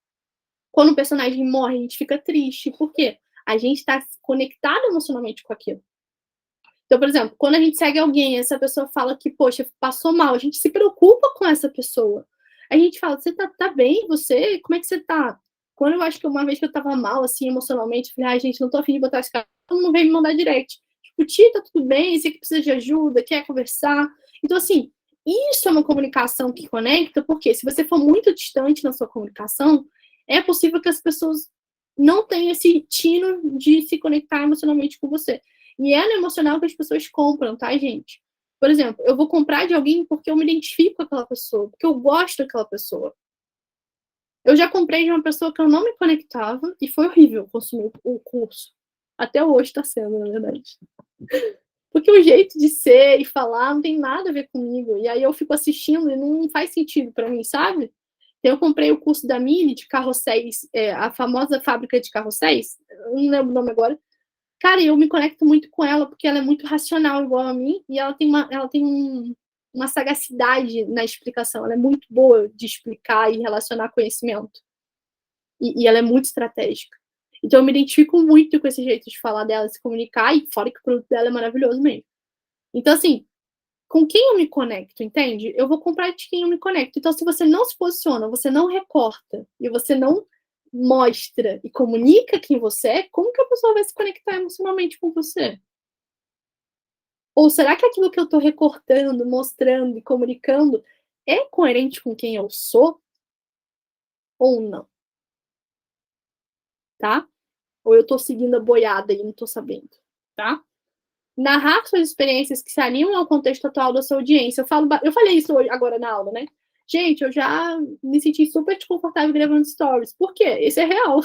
Quando o personagem morre, a gente fica triste. Por quê? A gente está conectado emocionalmente com aquilo. Então, por exemplo, quando a gente segue alguém, essa pessoa fala que, poxa, passou mal, a gente se preocupa com essa pessoa. A gente fala, você tá bem? Você? Como é que você tá? Quando eu acho que uma vez que eu tava mal, assim, emocionalmente, eu falei, ai, gente, não tô afim de botar esse cara, todo mundo vem me mandar direct. Tipo, Tia, tá tudo bem? Você que precisa de ajuda, quer conversar? Então, assim, isso é uma comunicação que conecta, porque se você for muito distante na sua comunicação, é possível que as pessoas não tenham esse tino de se conectar emocionalmente com você. E é no emocional que as pessoas compram, tá, gente? Por exemplo, eu vou comprar de alguém porque eu me identifico com aquela pessoa, porque eu gosto daquela pessoa. Eu já comprei de uma pessoa que eu não me conectava e foi horrível consumir o curso. Até hoje está sendo, na verdade. Porque o jeito de ser e falar não tem nada a ver comigo. E aí eu fico assistindo e não faz sentido para mim, sabe? Então, eu comprei o curso da Mini de carrosséis, a famosa fábrica de carrosséis, eu não lembro o nome agora. Cara, eu me conecto muito com ela, porque ela é muito racional, igual a mim, e ela tem uma sagacidade na explicação. Ela é muito boa de explicar e relacionar conhecimento. E ela é muito estratégica. Então, eu me identifico muito com esse jeito de falar dela, se comunicar, e fora que o produto dela é maravilhoso mesmo. Então, assim, com quem eu me conecto, entende? Eu vou comprar de quem eu me conecto. Então, se você não se posiciona, você não recorta, e você não mostra e comunica quem você é, como que a pessoa vai se conectar emocionalmente com você? Ou será que aquilo que eu estou recortando, mostrando e comunicando é coerente com quem eu sou? Ou não? Tá? Ou eu estou seguindo a boiada e não estou sabendo? Tá? Narrar suas experiências que se alinham ao contexto atual da sua audiência. Eu falei isso hoje, agora na aula, né? Gente, eu já me senti super desconfortável gravando stories. Por quê? Isso é real.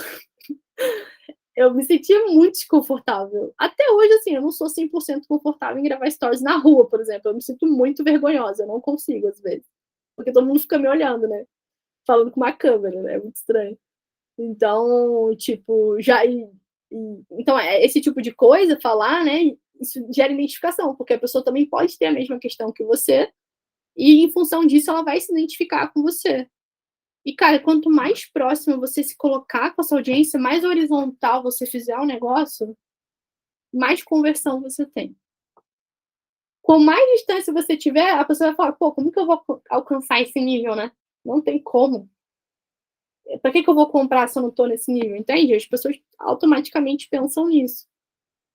Eu me sentia muito desconfortável. Até hoje, assim, eu não sou 100% confortável em gravar stories na rua, por exemplo. Eu me sinto muito vergonhosa, eu não consigo, às vezes. Porque todo mundo fica me olhando, né? Falando com uma câmera, né? É muito estranho. Então, tipo, então, esse tipo de coisa, falar, né? Isso gera identificação, porque a pessoa também pode ter a mesma questão que você, e em função disso, ela vai se identificar com você. E, cara, quanto mais próximo você se colocar com a sua audiência, mais horizontal você fizer o negócio, mais conversão você tem. Quanto mais distância você tiver, a pessoa vai falar, pô, como que eu vou alcançar esse nível, né? Não tem como. Pra que eu vou comprar se eu não tô nesse nível, entende? As pessoas automaticamente pensam nisso.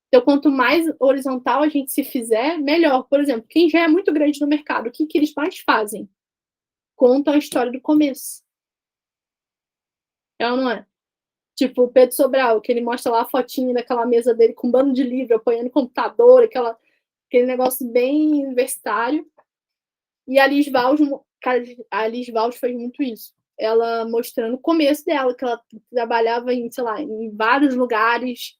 Então, quanto mais horizontal a gente se fizer, melhor. Por exemplo, quem já é muito grande no mercado, o que eles mais fazem? Contam a história do começo. É ou não é? Tipo, o Pedro Sobral, que ele mostra lá a fotinha daquela mesa dele com um bando de livro, apoiando computador, aquele negócio bem universitário. E a Liz Valls, a Liz Valls fez muito isso. Ela mostrando o começo dela, que ela trabalhava em, sei lá, em vários lugares,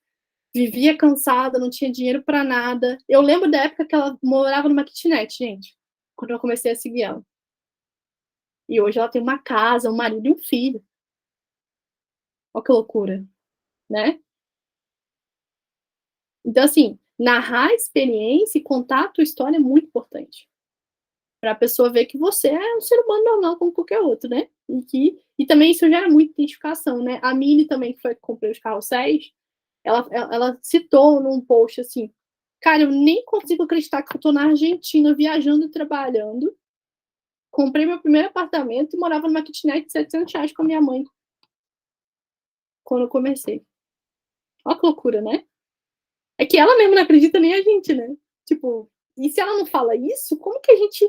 vivia cansada, não tinha dinheiro para nada. Eu lembro da época que ela morava numa kitnet, gente, quando eu comecei a seguir ela. E hoje ela tem uma casa, um marido e um filho. Olha que loucura, né? Então, assim, narrar a experiência e contar a tua história é muito importante. Para a pessoa ver que você é um ser humano normal como qualquer outro, né? E também isso gera muita identificação, né? A Mini também, que foi que comprei os carrosséis, ela citou num post assim, Cara, eu nem consigo acreditar que eu tô na Argentina, viajando e trabalhando. Comprei meu primeiro apartamento e morava numa kitnet de R$ 700 com a minha mãe. Quando eu comecei. Olha que loucura, né? É que ela mesma não acredita nem a gente, né? Tipo, e se ela não fala isso, como que a gente...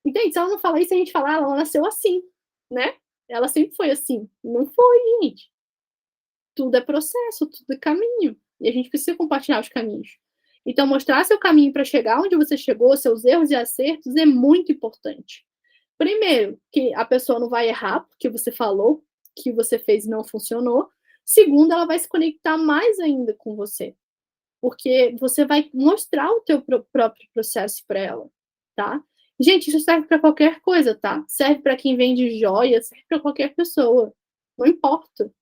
Entende? Se ela não fala isso, a gente fala, ela nasceu assim, né? Ela sempre foi assim. Não foi, gente. Tudo é processo, tudo é caminho. E a gente precisa compartilhar os caminhos. Então, mostrar seu caminho para chegar onde você chegou, seus erros e acertos, é muito importante. Primeiro, que a pessoa não vai errar, porque você falou que você fez e não funcionou. Segundo, ela vai se conectar mais ainda com você, porque você vai mostrar o teu próprio processo para ela, tá? Gente, isso serve para qualquer coisa, tá? Serve para quem vende joia, serve para qualquer pessoa. Não importa.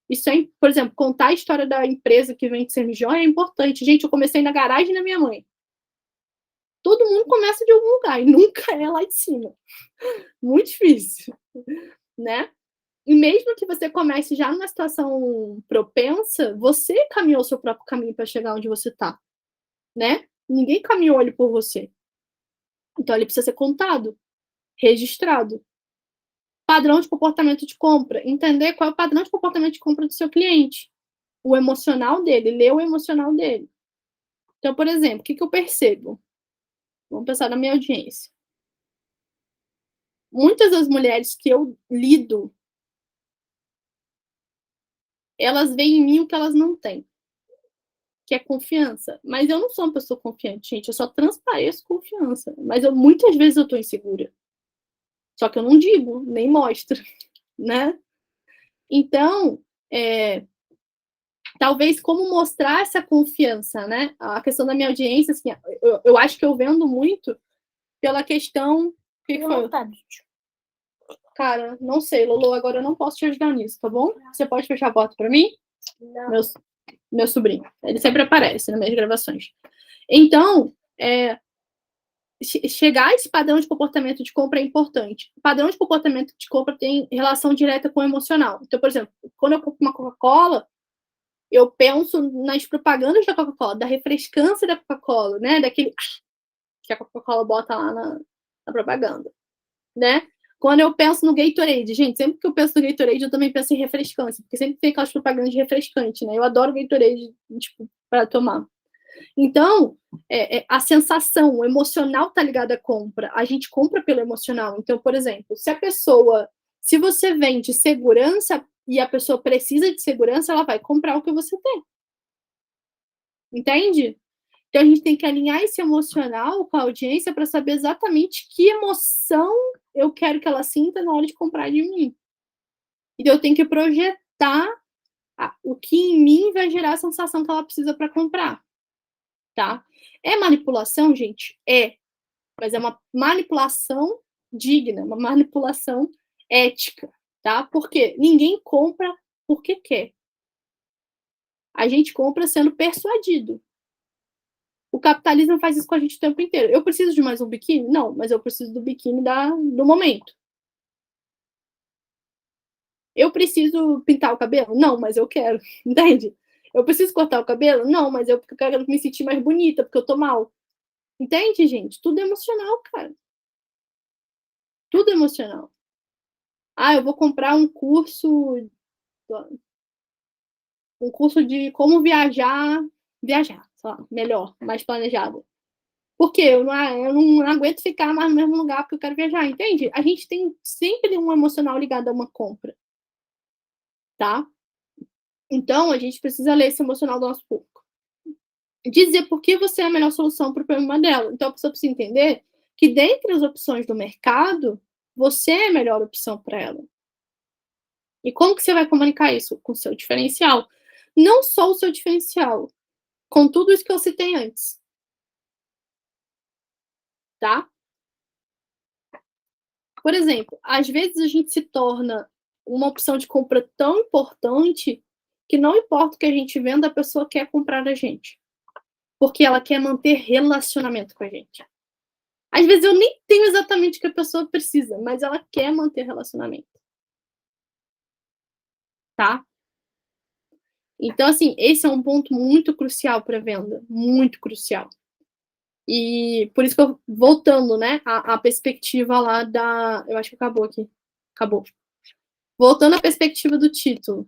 Isso é, por exemplo, contar a história da empresa que vende semi-joia é importante. Gente, eu comecei na garagem da minha mãe. Todo mundo começa de algum lugar e nunca é lá de cima. Muito difícil, né? E mesmo que você comece já numa situação propensa, você caminhou o seu próprio caminho para chegar onde você está, né? Ninguém caminhou ele por você. Então ele precisa ser contado, registrado. Padrão de comportamento de compra. Entender qual é o padrão de comportamento de compra do seu cliente. O emocional dele, ler o emocional dele. Então, por exemplo, o que eu percebo? Vamos pensar na minha audiência. Muitas das mulheres que eu lido, elas veem em mim o que elas não têm, que é confiança. Mas eu não sou uma pessoa confiante, gente. Eu só transpareço confiança. Mas muitas vezes eu tô insegura. Só que eu não digo, nem mostro, né? Então, talvez como mostrar essa confiança, né? A questão da minha audiência, assim, eu acho que eu vendo muito pela questão... O que foi? Cara, não sei, Lolo, agora eu não posso te ajudar nisso, tá bom? Você pode fechar a porta pra mim? Não. Meu sobrinho. Ele sempre aparece nas minhas gravações. Então, chegar a esse padrão de comportamento de compra é importante. O padrão de comportamento de compra tem relação direta com o emocional. Então, por exemplo, quando eu compro uma Coca-Cola, eu penso nas propagandas da Coca-Cola, da refrescância da Coca-Cola, né? Daquele que a Coca-Cola bota lá na propaganda, né? Quando eu penso no Gatorade, gente, sempre que eu penso no Gatorade, eu também penso em refrescância, porque sempre tem aquelas propagandas de refrescante, né? Eu adoro Gatorade, tipo, para tomar. Então, a sensação, o emocional tá ligado à compra. A gente compra pelo emocional. Então, por exemplo, se você vende segurança e a pessoa precisa de segurança, ela vai comprar o que você tem. Entende? Então, a gente tem que alinhar esse emocional com a audiência para saber exatamente que emoção eu quero que ela sinta na hora de comprar de mim. Então, eu tenho que projetar o que em mim vai gerar a sensação que ela precisa para comprar. Tá? É manipulação, gente? Mas é uma manipulação digna, uma manipulação ética, tá? Porque ninguém compra porque quer. A gente compra sendo persuadido. O capitalismo faz isso com a gente o tempo inteiro. Eu preciso de mais um biquíni? Não, mas eu preciso do biquíni do momento. Eu preciso pintar o cabelo? Não, mas eu quero. Entende? Eu preciso cortar o cabelo? Não, mas eu quero me sentir mais bonita, porque eu tô mal. Entende, gente? Tudo é emocional, cara. Tudo é emocional. Eu vou comprar um curso de como viajar, sei lá, melhor, mais planejado. Porque eu não aguento ficar mais no mesmo lugar porque eu quero viajar, entende? A gente tem sempre um emocional ligado a uma compra, tá? Então, a gente precisa ler esse emocional do nosso público. Dizer por que você é a melhor solução para o problema dela. Então, a pessoa precisa entender que dentre as opções do mercado, você é a melhor opção para ela. E como que você vai comunicar isso? Com o seu diferencial. Não só o seu diferencial, com tudo isso que eu citei antes. Tá? Por exemplo, às vezes a gente se torna uma opção de compra tão importante que não importa o que a gente venda, a pessoa quer comprar da gente. Porque ela quer manter relacionamento com a gente. Às vezes eu nem tenho exatamente o que a pessoa precisa, mas ela quer manter relacionamento. Tá? Então, assim, esse é um ponto muito crucial para venda, muito crucial. E por isso que eu, voltando, né, a perspectiva lá da... Eu acho que acabou aqui. Acabou. Voltando à perspectiva do título.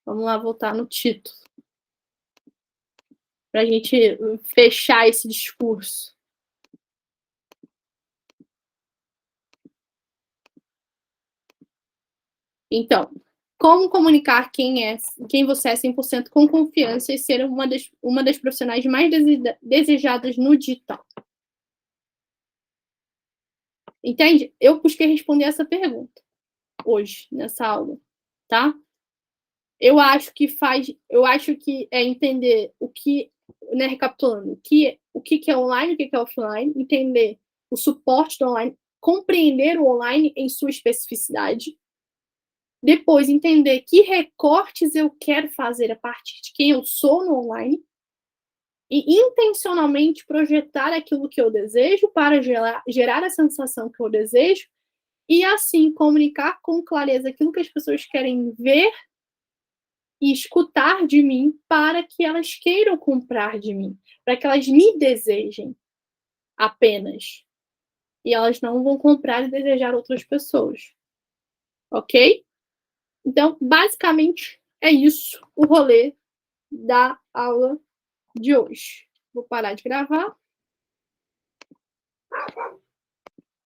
Vamos lá voltar no título. Para a gente fechar esse discurso. Então, como comunicar quem você é 100% com confiança e ser uma das profissionais mais desejadas no digital? Entende? Eu busquei responder essa pergunta hoje, nessa aula, tá? Eu acho que é entender o que, né, recapitulando, o que é online, o que é offline, entender o suporte do online, compreender o online em sua especificidade, depois entender que recortes eu quero fazer a partir de quem eu sou no online e intencionalmente projetar aquilo que eu desejo para gerar a sensação que eu desejo e assim comunicar com clareza aquilo que as pessoas querem ver e escutar de mim para que elas queiram comprar de mim, para que elas me desejem apenas. E elas não vão comprar e desejar outras pessoas. Ok? Então, basicamente, é isso o rolê da aula de hoje. Vou parar de gravar.